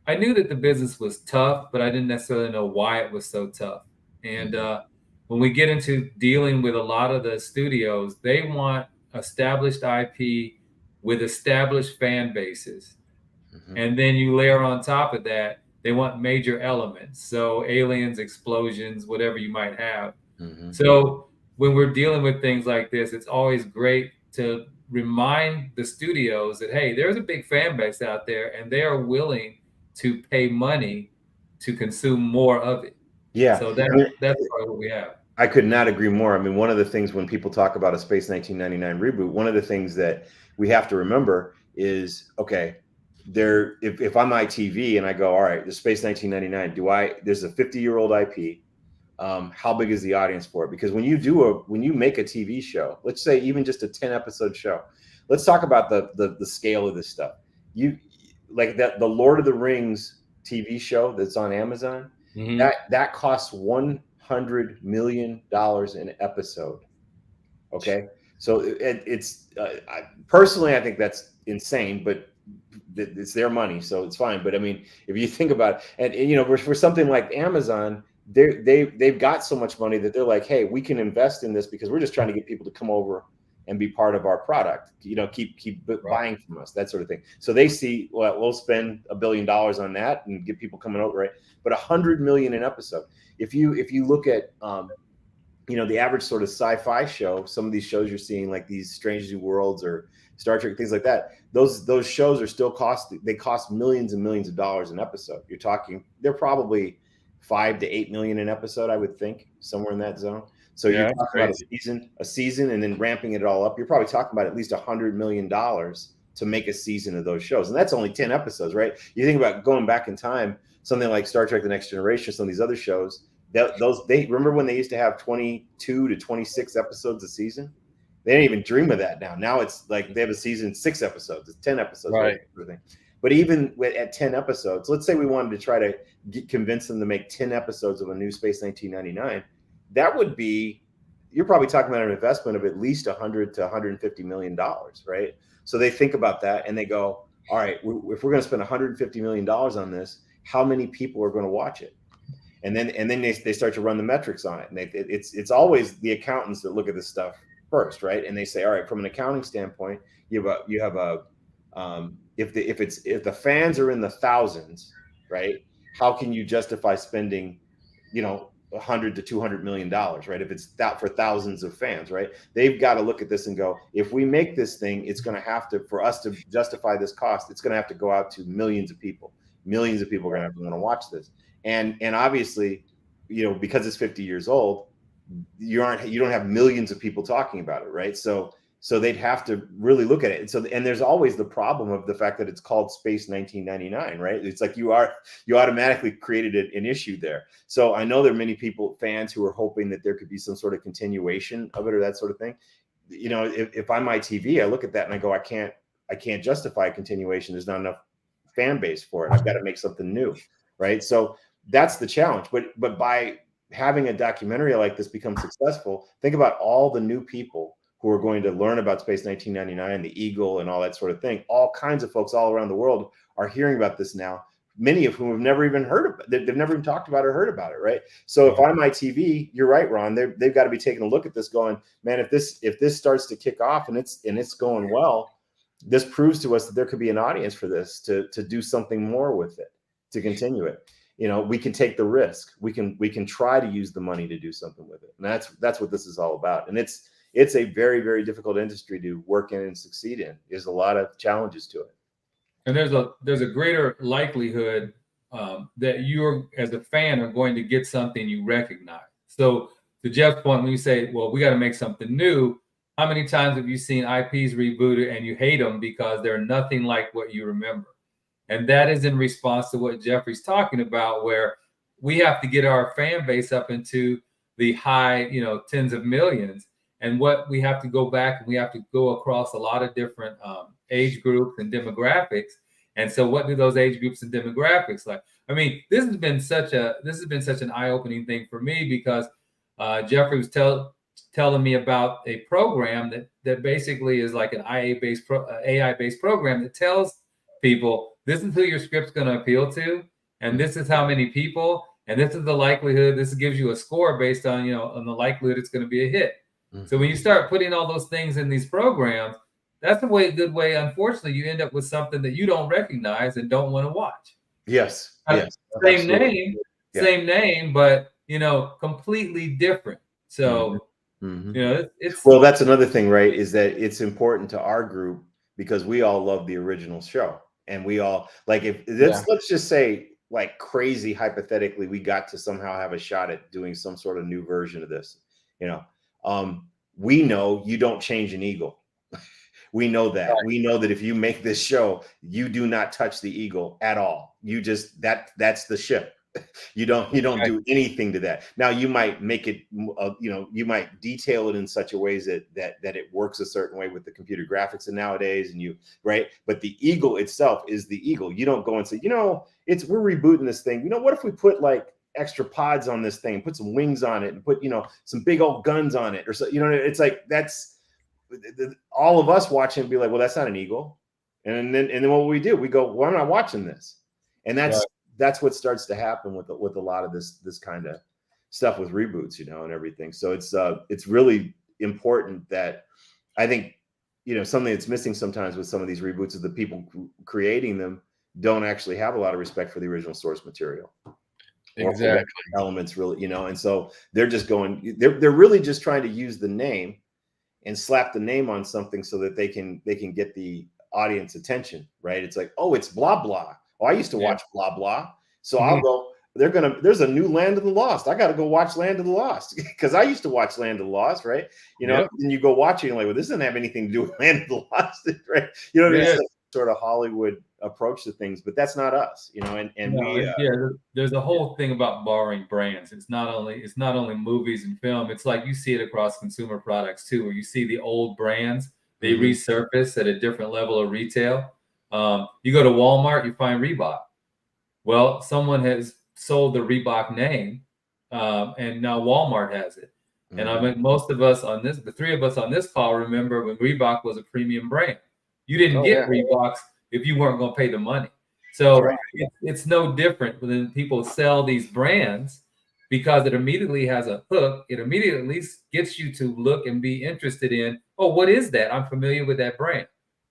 I knew that the business was tough, but I didn't necessarily know why it was so tough. And when we get into dealing with a lot of the studios, they want established IP with established fan bases. Mm-hmm. And then you layer on top of that, they want major elements. So aliens, explosions, whatever you might have. Mm-hmm. So when we're dealing with things like this, it's always great to remind the studios that, hey, there's a big fan base out there and they are willing to pay money to consume more of it. Yeah. So that's part of what we have. I could not agree more. I mean, one of the things when people talk about a Space 1999 reboot, one of the things that we have to remember is, okay, if I'm ITV and I go, all right, the Space 1999, there's a 50-year-old IP. How big is the audience for it? Because when you make a TV show, let's say even just a 10-episode show, let's talk about the scale of this stuff. You like the Lord of the Rings TV show that's on Amazon, Mm-hmm. that costs $100 million an episode. Okay, so it's personally, I think that's insane, but it's their money, so it's fine. But I mean, if you think about it, and for something like Amazon, they've got so much money that they're like, hey, we can invest in this because we're just trying to get people to come over and be part of our product. Keep buying from us, that sort of thing. So they see, well, we'll spend $1 billion on that and get people coming over, right? But $100 million an episode. If you look at the average sort of sci-fi show, some of these shows you're seeing, like these Strange New Worlds or Star Trek, things like that, those shows are still cost millions and millions of dollars an episode. You're talking, they're probably $5 to $8 million an episode, I would think, somewhere in that zone. So you're talking about a season and then ramping it all up. You're probably talking about at least $100 million to make a season of those shows. And that's only 10 episodes, right? You think about going back in time, something like Star Trek: The Next Generation, some of these other shows, they remember when they used to have 22 to 26 episodes a season? They didn't even dream of that now. Now it's like they have a season 6 episodes, it's 10 episodes, right? But even at 10 episodes, let's say we wanted to try to convince them to make 10 episodes of a new Space 1999, that would be, you're probably talking about an investment of at least $100 to $150 million, right? So they think about that and they go, all right, if we're going to spend $150 million on this, how many people are going to watch it? And then they start to run the metrics on it. And it's always the accountants that look at this stuff first, right? And they say, all right, from an accounting standpoint, if the fans are in the thousands, right? How can you justify spending, $100 to $200 million, right? If it's that for thousands of fans, right? They've got to look at this and go, if we make this thing, it's going to have to, for us to justify this cost, it's going to have to go out to millions of people. Millions of people are going to want to watch this. And obviously, because it's 50 years old, you don't have millions of people talking about it, right? So they'd have to really look at it. And there's always the problem of the fact that it's called Space 1999, right? It's like you automatically created an issue there. So I know there are many fans who are hoping that there could be some sort of continuation of it or that sort of thing. If I'm ITV, I look at that and I go, I can't justify a continuation. There's not enough fan base for it. I've got to make something new, right? So that's the challenge. But by having a documentary like this become successful, think about all the new people who are going to learn about Space 1999, the Eagle, and all that sort of thing. All kinds of folks all around the world are hearing about this now, many of whom have never even heard of it. They've never even talked about it or heard about it, right? So if I'm ITV, you're right, Ron, they've got to be taking a look at this going, man, if this starts to kick off and it's going well, this proves to us that there could be an audience for this to do something more with it, to continue it. We can take the risk. We can try to use the money to do something with it. And that's what this is all about. And it's a very, very difficult industry to work in and succeed in. There's a lot of challenges to it. And there's a greater likelihood that you're, as a fan, are going to get something you recognize. So to Jeff's point, when you say, well, we got to make something new, how many times have you seen IPs rebooted and you hate them because they're nothing like what you remember? And that is in response to what Jeffrey's talking about, where we have to get our fan base up into the high, tens of millions. And what we have to go back and we have to go across a lot of different age groups and demographics. And so what do those age groups and demographics like? I mean, this has been such an eye-opening thing for me because Jeffrey was telling me about a program that basically is like an AI-based program that tells people this is who your script's going to appeal to, and this is how many people, and this is the likelihood. This gives you a score based on on the likelihood it's going to be a hit. So when you start putting all those things in these programs, that's a good way. Unfortunately, you end up with something that you don't recognize and don't want to watch. Yes. Yes. Same name, but completely different. So it's well, that's another thing, right? Is that it's important to our group because we all love the original show, and we all like let's just say, like, crazy hypothetically, we got to somehow have a shot at doing some sort of new version of this. We know you don't change an eagle. We know that. We know that if you make this show, you do not touch the eagle at all. You just that's the ship. You don't do anything to that. Now you might make it, you might detail it in such a ways that it works a certain way with the computer graphics and nowadays, and right. But the eagle itself is the eagle. You don't go and say, we're rebooting this thing. What if we put like extra pods on this thing, put some wings on it, and put some big old guns on it, or so. It's like that's all of us watching and be like, well, that's not an eagle. And then what we do, we go, well, I'm not watching this, and that's what starts to happen with a lot of this kind of stuff with reboots, and everything. So it's really important that I think, something that's missing sometimes with some of these reboots is the people creating them don't actually have a lot of respect for the original source material. Exactly. Elements really, and so they're just they're really just trying to use the name and slap the name on something so that they can get the audience attention, right? It's like, oh, it's blah blah. Oh, I used to watch blah blah, so I'll go. There's a new Land of the Lost. I got to go watch Land of the Lost because I used to watch Land of the Lost, right? And you go watch it, and you're like, well, this doesn't have anything to do with Land of the Lost, right? It's like sort of Hollywood approach to things, but that's not us, there's a whole thing about borrowing brands. It's not only movies and film. It's like you see it across consumer products too, where you see the old brands, they resurface at a different level of retail. You go to Walmart, you find Reebok. Well, someone has sold the Reebok name, and now Walmart has it. And I mean, most of us the three of us on this call remember when Reebok was a premium brand. You didn't get Reeboks if you weren't going to pay the money. So it's no different when people sell these brands because it immediately has a hook. It immediately at least gets you to look and be interested in, oh, what is that? I'm familiar with that brand.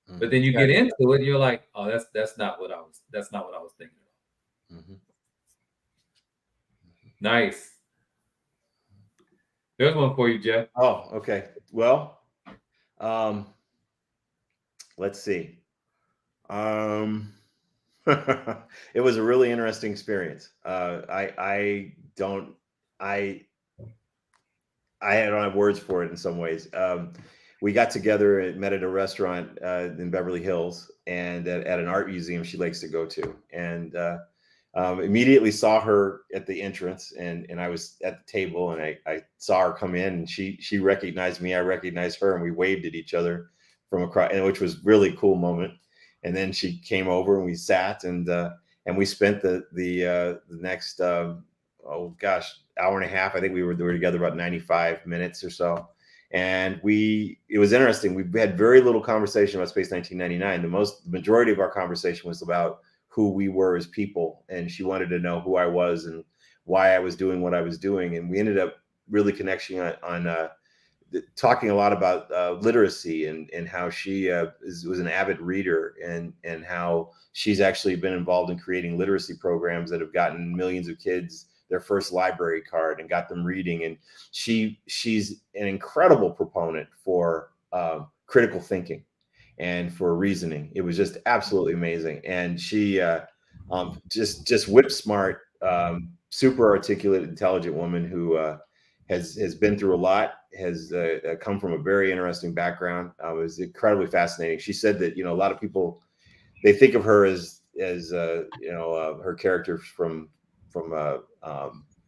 But then you get into it and you're like, oh, that's not what I was thinking of. Nice. There's one for you, Jeff. Oh, okay. Well, let's see. It was a really interesting experience. I don't have words for it in some ways. We got together and met at a restaurant in Beverly Hills and at an art museum she likes to go to, and immediately saw her at the entrance, and I was at the table, and I saw her come in, and she recognized me, I recognized her, and we waved at each other from across, which was really cool moment. And then she came over and we sat, and we spent the next hour and a half. I think we were together about 95 minutes or so. And it was interesting. We had very little conversation about Space 1999. The majority of our conversation was about who we were as people. And she wanted to know who I was and why I was doing what I was doing. And we ended up really connecting on talking a lot about literacy and how she was an avid reader and how she's actually been involved in creating literacy programs that have gotten millions of kids their first library card and got them reading. And she's an incredible proponent for critical thinking and for reasoning. It was just absolutely amazing. And she just whip smart, super articulate, intelligent woman who has been through a lot, has come from a very interesting background. It was incredibly fascinating. She said that, a lot of people, they think of her as her character from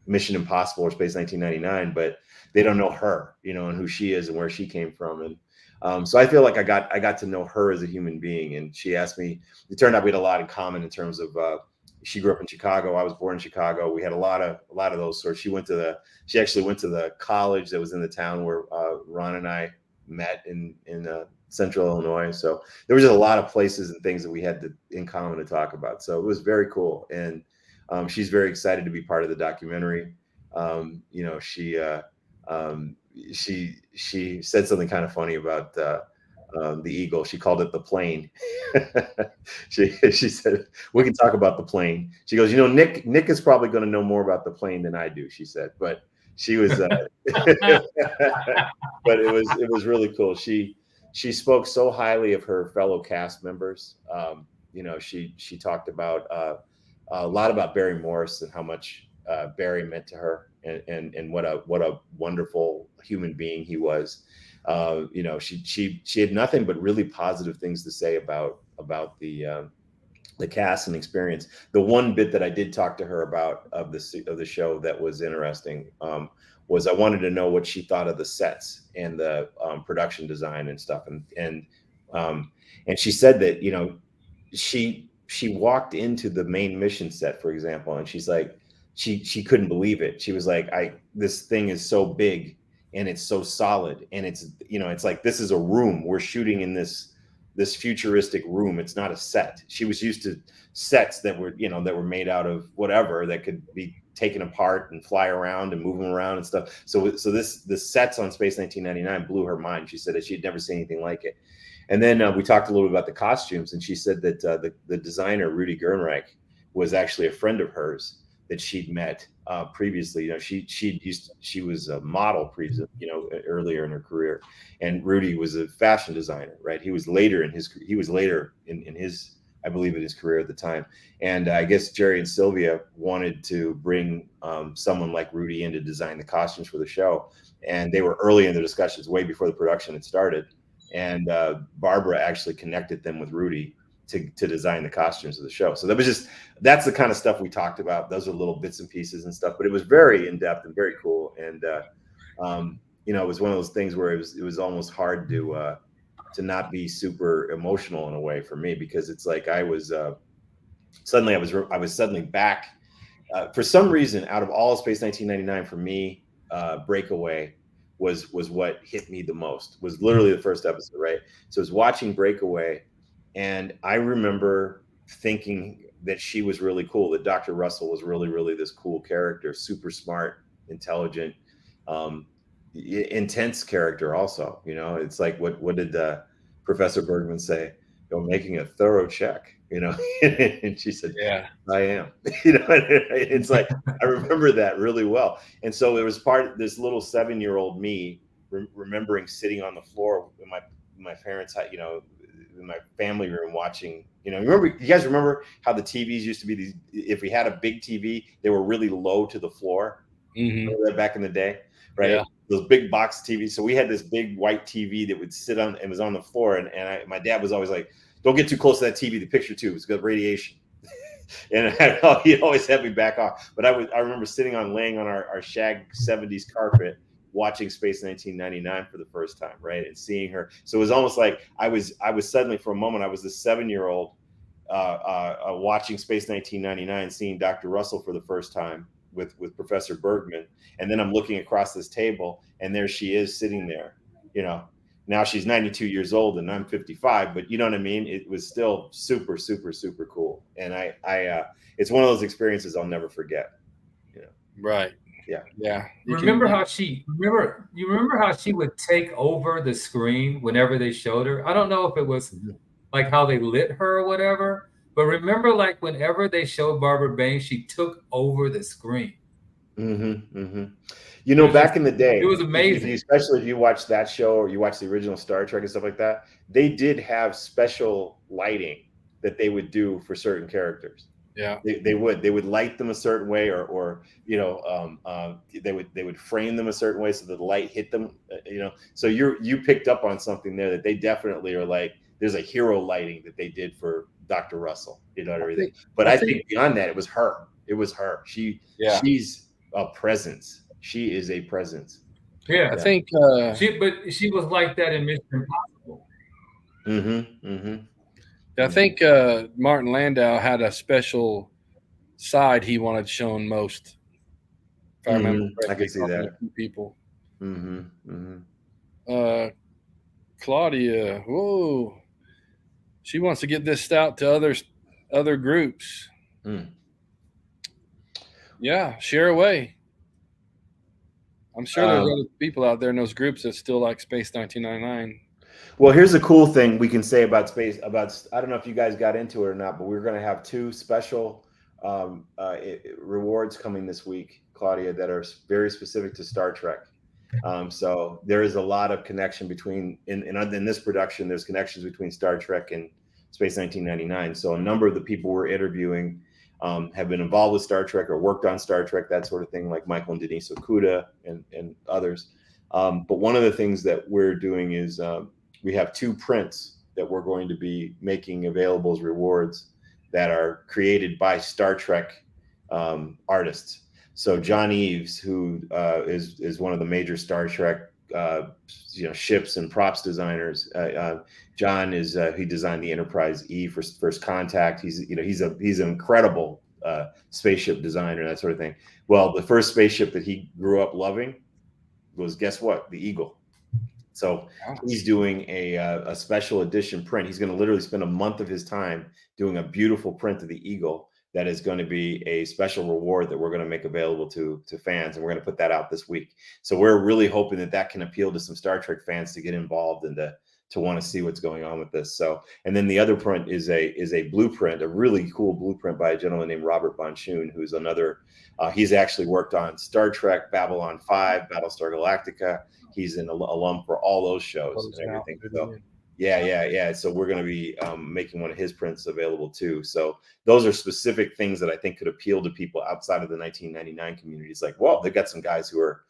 Mission Impossible or Space 1999, but they don't know her, and who she is and where she came from. And so I feel like I got to know her as a human being. And she asked me, it turned out we had a lot in common in terms of she grew up in Chicago. I was born in Chicago. We had a lot of those sorts. She actually went to the college that was in the town where Ron and I met in Central Illinois. So there was just a lot of places and things that we had in common to talk about. So it was very cool. And she's very excited to be part of the documentary. You know, she said something kind of funny about the eagle. She called it the plane. she said, we can talk about the plane. She goes, you know, Nick is probably going to know more about the plane than I do, she said. But she was but it was really cool. She spoke so highly of her fellow cast members. You know, she talked about a lot about Barry Morris and how much Barry meant to her, and what a wonderful human being he was. You know, she had nothing but really positive things to say about the cast and experience. The one bit that I did talk to her about of the show that was interesting was I wanted to know what she thought of the sets and the production design and stuff, and she said that, you know, she walked into the main mission set, for example, and she's like, she couldn't believe it. She was like, this thing is so big and it's so solid, and it's, you know, it's like, this is a room. We're shooting in this futuristic room. It's not a set. She was used to sets that were, you know, that were made out of whatever, that could be taken apart and fly around and move them around and stuff. So the sets on Space 1999 blew her mind. She said that she had never seen anything like it. And then we talked a little bit about the costumes, and she said that the designer Rudy Gernreich was actually a friend of hers that she'd met previously. You know, she was a model you know, earlier in her career, and Rudy was a fashion designer, right? He was later in his I believe in his career at the time. And I guess Jerry and Sylvia wanted to bring someone like Rudy in to design the costumes for the show, and they were early in the discussions, way before the production had started. And Barbara actually connected them with Rudy to design the costumes of the show. So that's the kind of stuff we talked about. Those are little bits and pieces and stuff, but it was very in depth and very cool. And you know, it was one of those things where it was almost hard to not be super emotional in a way for me, because it's like I was suddenly back for some reason. Out of all of Space 1999, for me, Breakaway was what hit me the most. Was literally the first episode, right? So I was watching Breakaway, and I remember thinking that she was really cool, that Dr. Russell was really, really this cool character, super smart, intelligent, intense character also. You know, it's like, what did Professor Bergman say? You know, making a thorough check, you know. And she said, yeah, I am. You know, it's like, I remember that really well. And so it was part of this little 7-year-old me remembering sitting on the floor in my parents' you know, in my family room watching, you know, you guys remember how the TVs used to be these, if we had a big TV, they were really low to the floor. Mm-hmm. Remember that back in the day, right? Yeah. Those big box TVs. So we had this big white TV that would sit on and was on the floor. And my dad was always like, don't get too close to that TV, the picture tube, it's got radiation. And he'd always have me back off. But I remember laying on our shag 70s carpet, watching Space 1999 for the first time, right? And seeing her. So it was almost like I was suddenly, for a moment, I was this 7-year-old watching Space 1999, seeing Dr. Russell for the first time with Professor Bergman. And then I'm looking across this table, and there she is sitting there, you know. Now she's 92 years old and I'm 55, but you know what I mean? It was still super, super, super cool. And I it's one of those experiences I'll never forget. You know? Right. Yeah. Yeah. You remember how she would take over the screen whenever they showed her? I don't know if it was like how they lit her or whatever, but remember, like, whenever they showed Barbara Bain, she took over the screen. Mm-hmm. Mm-hmm. You know, back in the day, it was amazing. Especially if you watch that show or you watch the original Star Trek and stuff like that, they did have special lighting that they would do for certain characters. Yeah, they would light them a certain way, or you know, they would frame them a certain way so that the light hit them. You know, so you picked up on something there that they definitely are like. There's a hero lighting that they did for Dr. Russell. You know, and everything. But I think beyond that, it was her. It was her. She's a presence. She is a presence. Yeah, I think she was like that in Mission Impossible. Mm-hmm. Mm-hmm. I think Martin Landau had a special side he wanted shown most. If I remember I correctly, can see talking to that. a few people. Mm-hmm. Claudia, whoa, she wants to get this out to other groups. Yeah, share away. I'm sure there's other people out there in those groups that still like Space 1999. Well, here's a cool thing we can say about space. I don't know if you guys got into it or not, but we're going to have 2 special rewards coming this week, Claudia, that are very specific to Star Trek. So there is a lot of connection between in this production. There's connections between Star Trek and Space 1999. So a number of the people we're interviewing have been involved with Star Trek or worked on Star Trek, that sort of thing, like Michael and Denise Okuda and others. But one of the things that we're doing is we have 2 prints that we're going to be making available as rewards that are created by Star Trek artists. So John Eves, who is one of the major Star Trek ships and props designers. John is he designed the Enterprise E for First Contact. He's an incredible spaceship designer, that sort of thing. Well, the first spaceship that he grew up loving was, guess what? The Eagle. So he's doing a special edition print. He's going to literally spend a month of his time doing a beautiful print of the Eagle that is going to be a special reward that we're going to make available to fans, and we're going to put that out this week. So we're really hoping that can appeal to some Star Trek fans to get involved and to want to see what's going on with this. So, and then the other print is a blueprint, a really cool blueprint by a gentleman named Robert Bonchoon, who's another. He's actually worked on Star Trek, Babylon 5, Battlestar Galactica. He's an alum for all those shows and everything. So, yeah. So we're going to be making one of his prints available too. So those are specific things that I think could appeal to people outside of the 1999 community. It's like, well, they've got some guys who are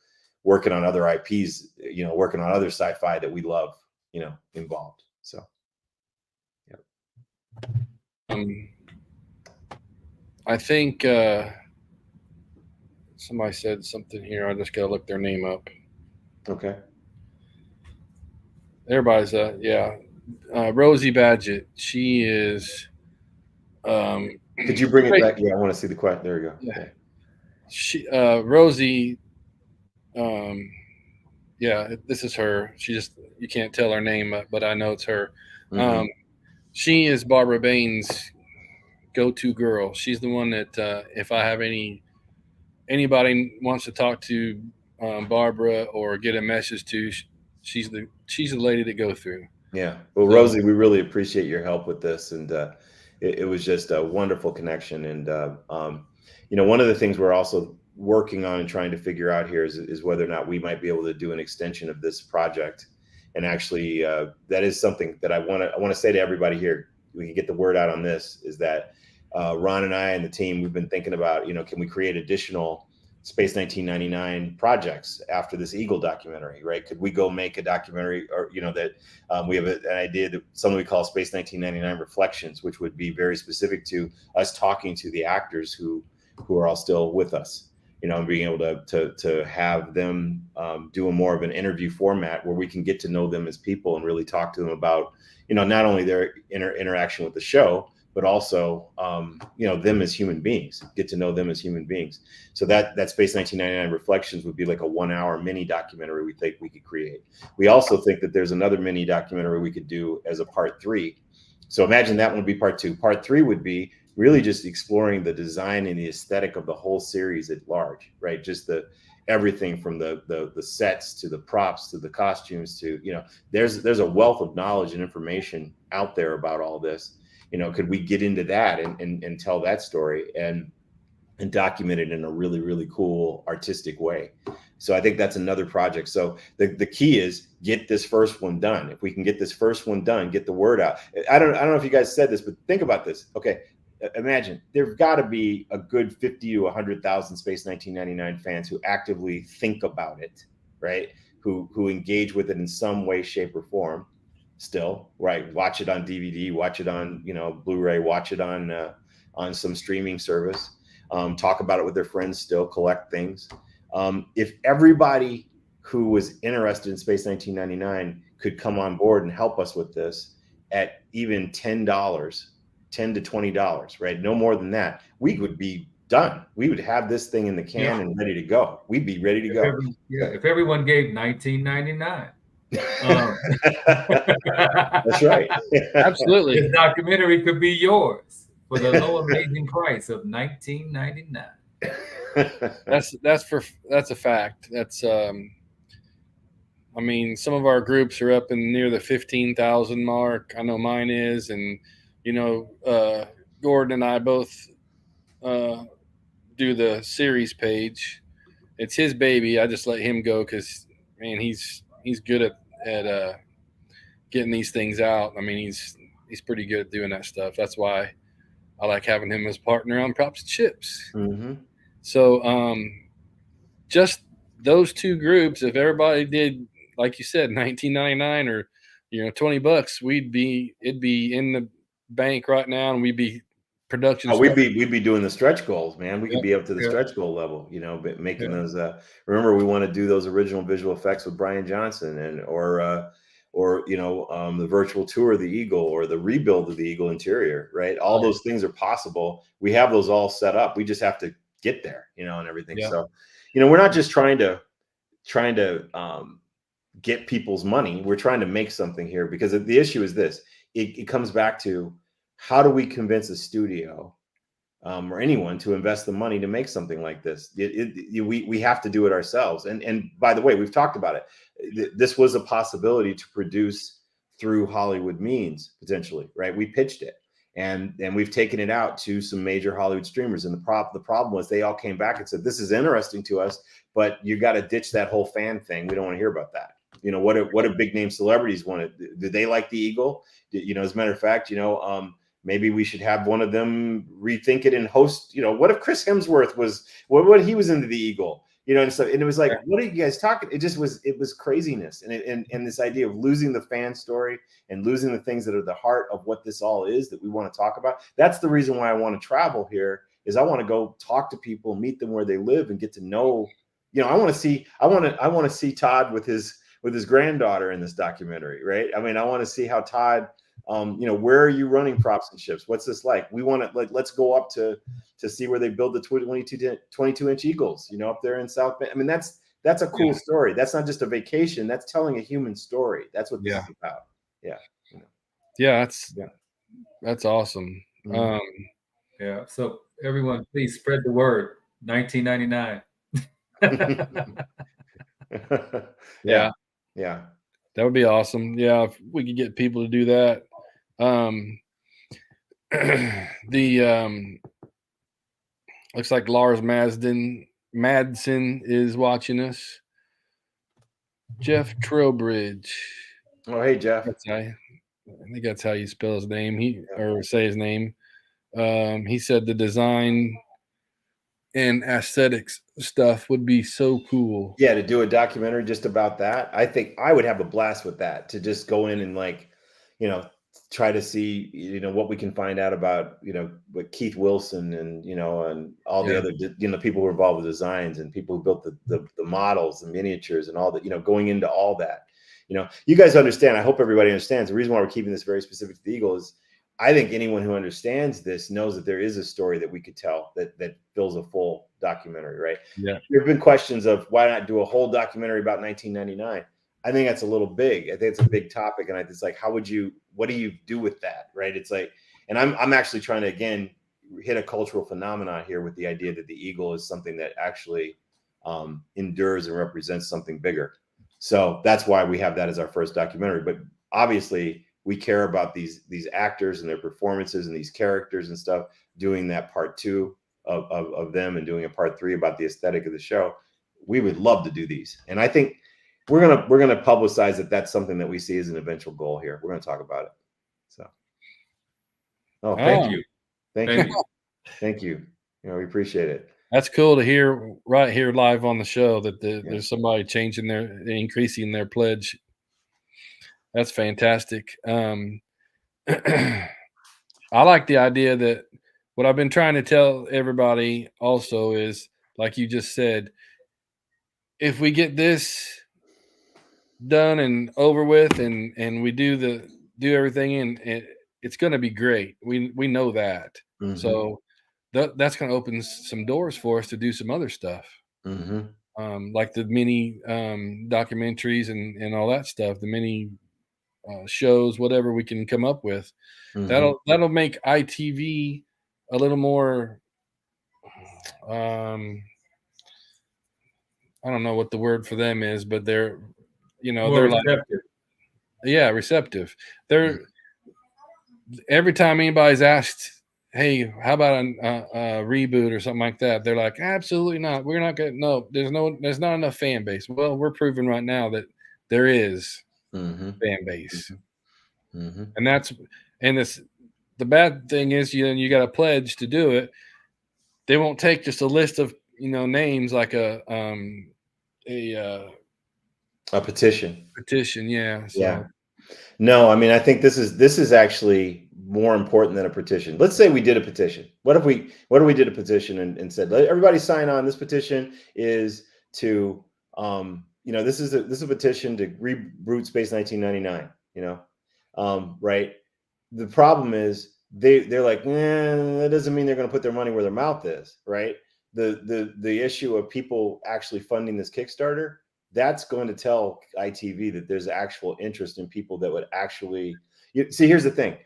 working on other IPs, working on other sci-fi that we love, involved. So, yeah. I think somebody said something here. I just got to look their name up. Okay. Everybody's Rosie Badgett. She is. Could you bring it back? Yeah, I want to see the question. There we go. Yeah. Okay. She Rosie. This is her. She just, you can't tell her name, but I know it's her. Mm-hmm. She is Barbara Bain's go-to girl. She's the one that if I have anybody wants to talk to Barbara or get a message to, she's the lady to go through. Yeah. Well, so, Rosie, we really appreciate your help with this, and it was just a wonderful connection. And one of the things we're also working on and trying to figure out here is whether or not we might be able to do an extension of this project. And actually, that is something that I want to say to everybody here. We can get the word out on this. Is that Ron and I and the team, we've been thinking about, can we create additional Space 1999 projects after this Eagle documentary, right? Could we go make a documentary, or that we have an idea that something we call Space 1999 Reflections, which would be very specific to us talking to the actors who are all still with us, and being able to have them do a more of an interview format where we can get to know them as people and really talk to them about, not only their interaction with the show, but also, them as human beings, get to know them as human beings. So that Space 1999 Reflections would be like a 1-hour mini documentary we think we could create. We also think that there's another mini documentary we could do as a part 3. So imagine that would be part 2. Part 3 would be really just exploring the design and the aesthetic of the whole series at large, right? Just everything from the sets to the props to the costumes to, there's a wealth of knowledge and information out there about all this. Could we get into that and tell that story and document it in a really, really cool artistic way? So I think that's another project. So the key is get this first one done. If we can get this first one done, get the word out. I don't know if you guys said this, but think about this. Okay, imagine there've got to be a good 50 to 100,000 Space 1999 fans who actively think about it, right? Who engage with it in some way, shape, or form. Still, right? Watch it on DVD, watch it on Blu-ray, watch it on some streaming service. Talk about it with their friends. Still collect things. If everybody who was interested in Space 1999 could come on board and help us with this at even $10 to $20, right? No more than that. We would be done. We would have this thing in the can and ready to go. We'd be ready to go. If everyone gave $19.99. That's right. Absolutely. This documentary could be yours for the low amazing price of $19.99. That's a fact. That's I mean, some of our groups are up in near the 15,000 mark. I know mine is, and Gordon and I both do the series page. It's his baby. I just let him go because, man, he's good at getting these things out. I mean, he's pretty good at doing that stuff. That's why I like having him as partner on Props and Chips. Mm-hmm. So, just those two groups, if everybody did, like you said, $19.99 or $20, it'd be in the bank right now, and we'd be production. Oh, we'd be doing the stretch goals, man. We could be up to the stretch goal level, but making those. Remember, we want to do those original visual effects with Brian Johnson, and or the virtual tour of the Eagle or the rebuild of the Eagle interior, right? All those things are possible. We have those all set up. We just have to get there, and everything. Yeah. So, we're not just trying to get people's money. We're trying to make something here, because the issue is this. It comes back to, how do we convince a studio or anyone to invest the money to make something like this? We have to do it ourselves. And by the way, we've talked about it. This was a possibility to produce through Hollywood means, potentially, right? We pitched it, and we've taken it out to some major Hollywood streamers. And the problem was, they all came back and said, this is interesting to us, but you got to ditch that whole fan thing. We don't want to hear about that. What do big name celebrities want to do? They like the Eagle? As a matter of fact, maybe we should have one of them rethink it and host. What if Chris Hemsworth was what he was into the Eagle? And so, and it was like, what are you guys talking? It was craziness, and this idea of losing the fan story and losing the things that are the heart of what this all is that we want to talk about. That's the reason why I want to travel here. Is I want to go talk to people, meet them where they live, and get to know. I want to see Todd with his granddaughter in this documentary, right? I mean, I want to see how Todd. Where are you running Props and Chips? What's this like? We want to let's go up to see where they build the 22-inch Eagles, up there in South Bend. I mean, that's a cool story. That's not just a vacation. That's telling a human story. That's what this is about. Yeah. That's awesome. Mm-hmm. So everyone, please spread the word. $19.99. Yeah. That would be awesome. Yeah, if we could get people to do that. Looks like Lars Madsen is watching us. Jeff Trowbridge. Oh, hey, Jeff. I think that's how you spell his name. Or say his name. He said the design and aesthetics stuff would be so cool. Yeah, to do a documentary just about that. I think I would have a blast with that, to just go in and try to see, what we can find out about, with Keith Wilson and, and all the other, people who are involved with designs and people who built the models and miniatures and all that, going into all that. You guys understand. I hope everybody understands the reason why we're keeping this very specific to the Eagle is, I think anyone who understands this knows that there is a story that we could tell that fills a full documentary, right? Yeah. There have been questions of why not do a whole documentary about 1999. I think that's a little big. I think it's a big topic, and it's like, what do you do with that, right? It's like, and I'm actually trying to again hit a cultural phenomenon here with the idea that the Eagle is something that actually endures and represents something bigger. So that's why we have that as our first documentary. But obviously, we care about these actors and their performances and these characters and stuff, doing that part 2 of them and doing a part 3 about the aesthetic of the show. We would love to do these. And I think we're gonna publicize that that's something that we see as an eventual goal here. We're gonna talk about it. So thank you. Thank you. We appreciate it. That's cool to hear right here live on the show that there's somebody increasing their pledge. That's fantastic. I like the idea that what I've been trying to tell everybody also is, like you just said, if we get this done and over with and we do everything, and it's going to be great. We know that. Mm-hmm. So that's going to open some doors for us to do some other stuff. Like the mini documentaries and all that stuff, the mini shows, whatever we can come up with. That'll make ITV a little more. I don't know what the word for them is, but they're, More they're receptive. receptive. They're every time anybody's asked, hey, how about a reboot or something like that? They're like, absolutely not. We're not going to. No, there's not enough fan base. Well, we're proving right now that there is fan base, and the bad thing is, you got a pledge to do it. They won't take just a list of names like a petition. Yeah. So. Yeah. No, I mean, I think this is actually more important than a petition. Let's say we did a petition. What if we did a petition and said, let everybody sign on. This petition is to, this is a petition to reboot Space 1999. Right. The problem is they're like, that doesn't mean they're going to put their money where their mouth is. Right. The issue of people actually funding this Kickstarter, that's going to tell ITV that there's actual interest in people that would actually see. Here's the thing.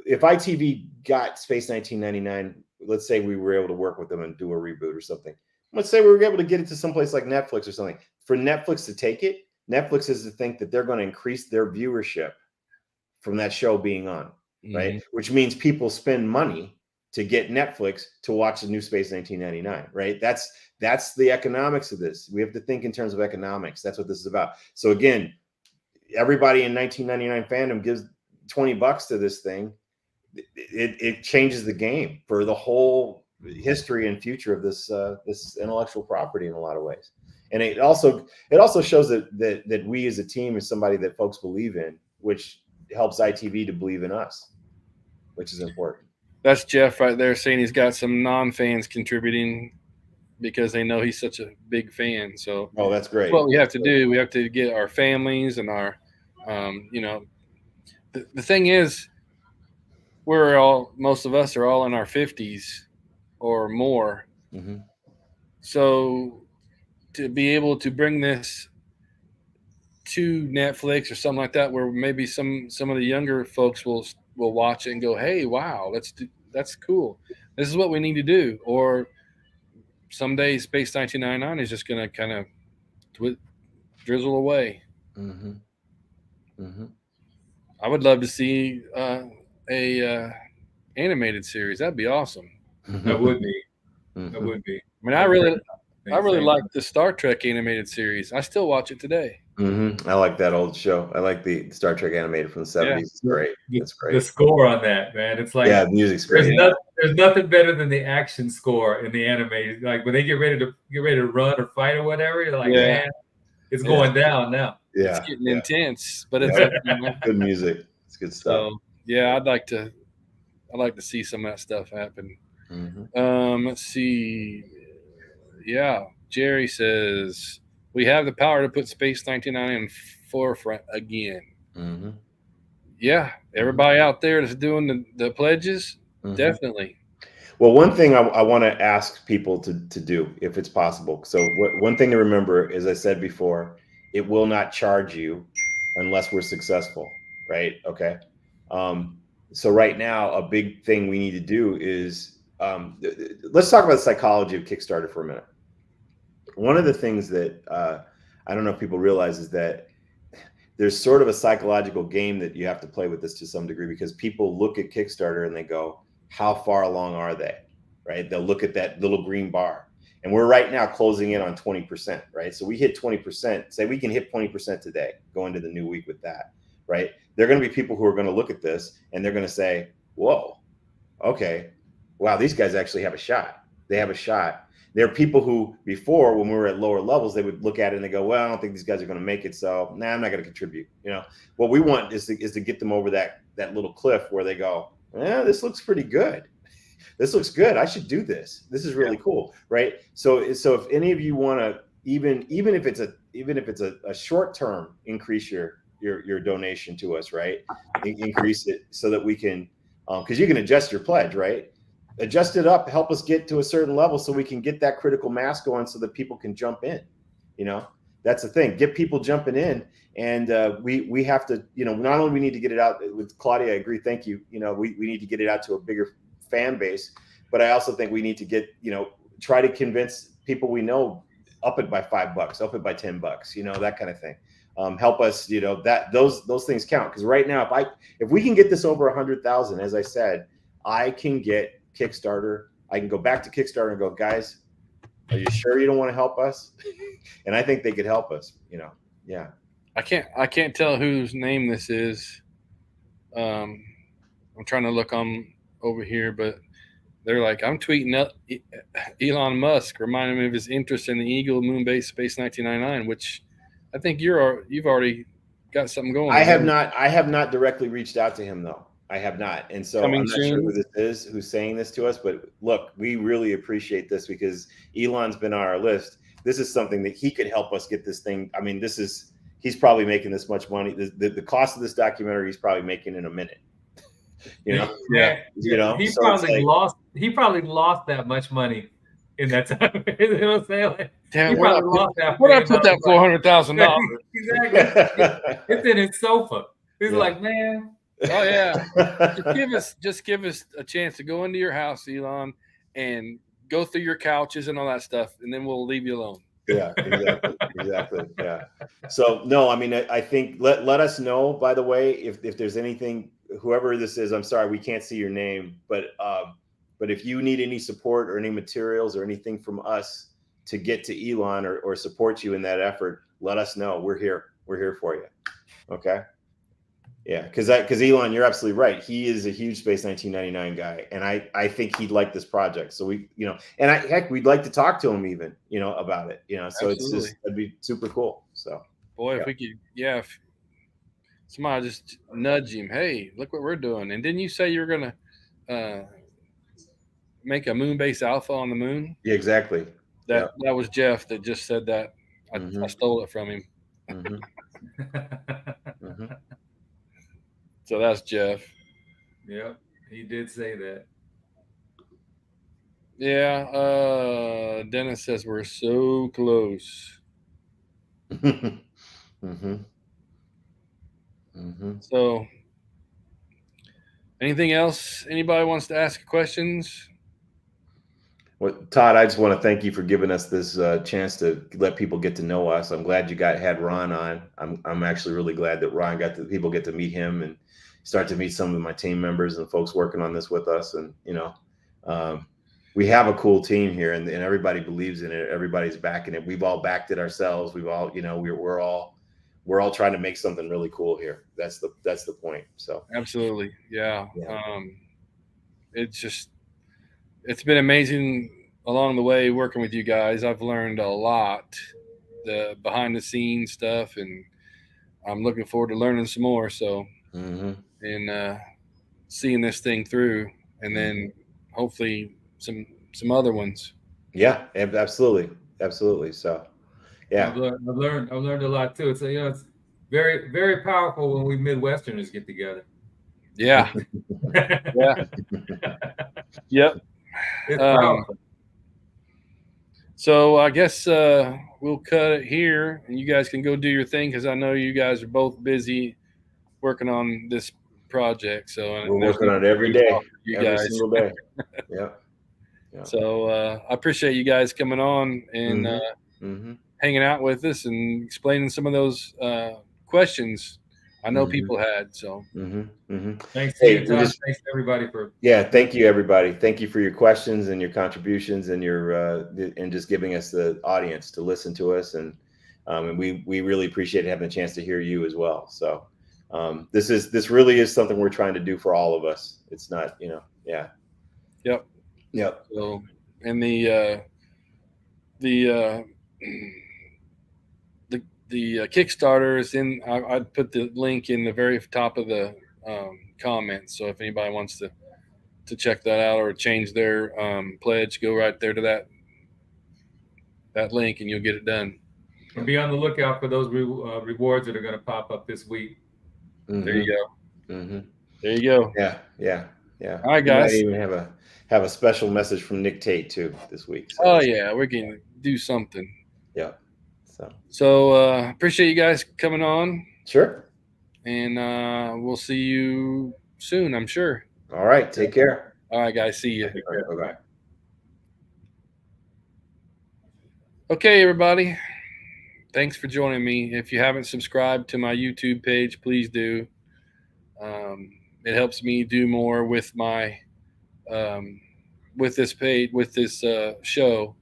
If ITV got Space 1999, let's say we were able to work with them and do a reboot or something. Let's say we were able to get it to someplace like Netflix or something. For Netflix to take it, Netflix is to think that they're going to increase their viewership from that show being on, right? Which means people spend money to get Netflix to watch the new Space 1999, right? That's the economics of this. We have to think in terms of economics. That's what this is about. So again, everybody in 1999 fandom gives $20 to this thing. It changes the game for the whole history and future of this intellectual property in a lot of ways. And it also shows that we as a team is somebody that folks believe in, which helps ITV to believe in us, which is important. That's Jeff right there saying he's got some non-fans contributing because they know he's such a big fan. So, that's great. That's what we have to do. We have to get our families and our, the thing is, most of us are all in our 50s or more. So to be able to bring this to Netflix or something like that, where maybe some of the younger folks will watch it and go, hey, wow, that's cool. This is what we need to do. Or someday Space 1999 is just going to kind of drizzle away. I would love to see a animated series. That'd be awesome. That would be. That would be. I mean, I really like the Star Trek animated series. I still watch it today. I like that old show. I like the Star Trek animated from the 70s. Yeah. It's great. It's great. The score on that, man. It's like, the music's great. There's nothing better than the action score in the anime. Like when they get ready to run or fight or whatever, you're like, man, it's going down now. Yeah. It's getting intense, but it's good music. It's good stuff. So, yeah, I'd like to see some of that stuff happen. Let's see. Yeah, Jerry says we have the power to put Space 1999 in forefront again. Yeah, everybody out there that's doing the pledges, definitely. Well, one thing I want to ask people to do, if it's possible. So one thing to remember, as I said before, it will not charge you unless we're successful, right? Okay. So right now, a big thing we need to do is, let's talk about the psychology of Kickstarter for a minute. One of the things that I don't know if people realize is that there's sort of a psychological game that you have to play with this to some degree, because people look at Kickstarter and they go, how far along are they, right? They'll look at that little green bar. And we're right now closing in on 20%, right? So we hit 20%, say we can hit 20% today, go into the new week with that, right? There are going to be people who are going to look at this and they're going to say, whoa, okay, wow, these guys actually have a shot. They have a shot. There are people who before, when we were at lower levels, they would look at it and they go, well, I don't think these guys are going to make it. So I'm not going to contribute. What we want is to get them over that little cliff where they go, this looks pretty good. This looks good. I should do this. This is really cool. Right. So if any of you want to, even if it's a short term, increase your donation to us, right? Increase it so that we can, because you can adjust your pledge, right? adjust it up, help us get to a certain level so we can get that critical mass going so that people can jump in. That's the thing. Get people jumping in, and we have to, not only we need to get it out with Claudia. I agree. Thank you. We need to get it out to a bigger fan base, but I also think we need to get, try to convince people we know, up it by $5, up it by $10, that kind of thing. Help us, that those things count. Because right now, if we can get this over 100,000, as I said, I can get Kickstarter. I can go back to Kickstarter and go, guys, are you sure you don't want to help us? And I think they could help us. Yeah. I can't tell whose name this is. I'm trying to look on over here, but they're like, I'm tweeting up Elon Musk, reminding me of his interest in the Eagle moon-based Space 1999, which I think you've already got something going. I have not directly reached out to him though. I have not. And so I'm not sure who this is, who's saying this to us, but look, we really appreciate this because Elon's been on our list. This is something that he could help us get this thing. I mean, he's probably making this much money. The cost of this documentary he's probably making in a minute. Yeah. He so probably lost that much money in that time. You know what I'm saying? Like, damn, where I put that $400,000? Exactly. It's in his sofa. He's like, man. Oh yeah. just give us a chance to go into your house, Elon, and go through your couches and all that stuff, and then we'll leave you alone. Yeah, exactly. Yeah. So no, I mean, I think let us know, by the way, if there's anything, whoever this is, I'm sorry, we can't see your name, but if you need any support or any materials or anything from us to get to Elon or support you in that effort, let us know. We're here for you. Okay. Yeah, because Elon, you're absolutely right. He is a huge Space 1999 guy, and I think he'd like this project. So we, and we'd like to talk to him even, about it, So Absolutely. that'd be super cool. So boy, if we could, if somebody just nudge him, hey, look what we're doing. And didn't you say you were gonna make a moon-based alpha on the moon? Yeah, exactly. That was Jeff that just said that. I stole it from him. So that's Jeff. Yep, he did say that. Yeah, Dennis says we're so close. So, anything else? Anybody wants to ask questions? Well, Todd, I just want to thank you for giving us this chance to let people get to know us. I'm glad you had Ron on. I'm actually really glad that Ron people get to meet him and start to meet some of my team members and folks working on this with us. And we have a cool team here, and everybody believes in it. Everybody's backing it. We've all backed it ourselves. We've all, we're all trying to make something really cool here. That's the point. So absolutely, yeah. It's been amazing along the way working with you guys. I've learned a lot, the behind the scenes stuff, and I'm looking forward to learning some more. So, and seeing this thing through, and then hopefully some other ones. Yeah, absolutely. So, yeah, I've learned a lot too. So it's very, very powerful when we Midwesterners get together. Yeah. Yeah. Yep. It's powerful. So I guess we'll cut it here, and you guys can go do your thing because I know you guys are both busy working on this project. So we're working on it every day, every single day. Yeah. So I appreciate you guys coming on and hanging out with us and explaining some of those questions I know people had. So thanks to you, Todd. Thanks to everybody for thank you everybody. Thank you for your questions and your contributions and your and just giving us the audience to listen to us, and we really appreciate having a chance to hear you as well. So this really is something we're trying to do for all of us. It's not, Yep. So, and the Kickstarter is in. I'd put the link in the very top of the comments. So if anybody wants to check that out or change their pledge, go right there to that link, and you'll get it done. And be on the lookout for those rewards that are going to pop up this week. There you go. There you go. Yeah. Yeah. All right, We might guys. even have a special message from Nick Tate too this week. So Oh yeah, we're gonna do something. yeah. So appreciate you guys coming on, Sure. and we'll see you soon, I'm sure. All right. Take care. All right, guys. See you. Bye-bye. Okay, everybody. Thanks for joining me. If you haven't subscribed to my YouTube page, please do. It helps me do more with my with this page, with this show.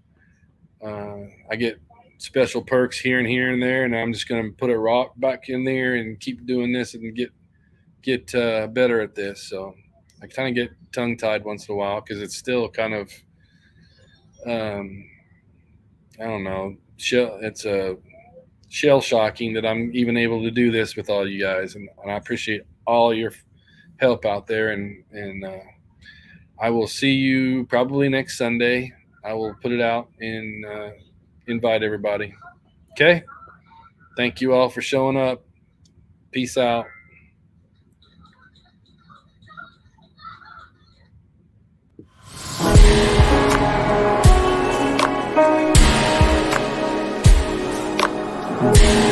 I get special perks here and there, and I'm just going to put a rock back in there and keep doing this and get better at this. So I kind of get tongue tied once in a while because it's still kind of I don't know. It's a shell shocking that I'm even able to do this with all you guys, and I appreciate all your help out there. And I will see you probably next Sunday. I will put it out and invite everybody. Okay. Thank you all for showing up. Peace out. Yeah.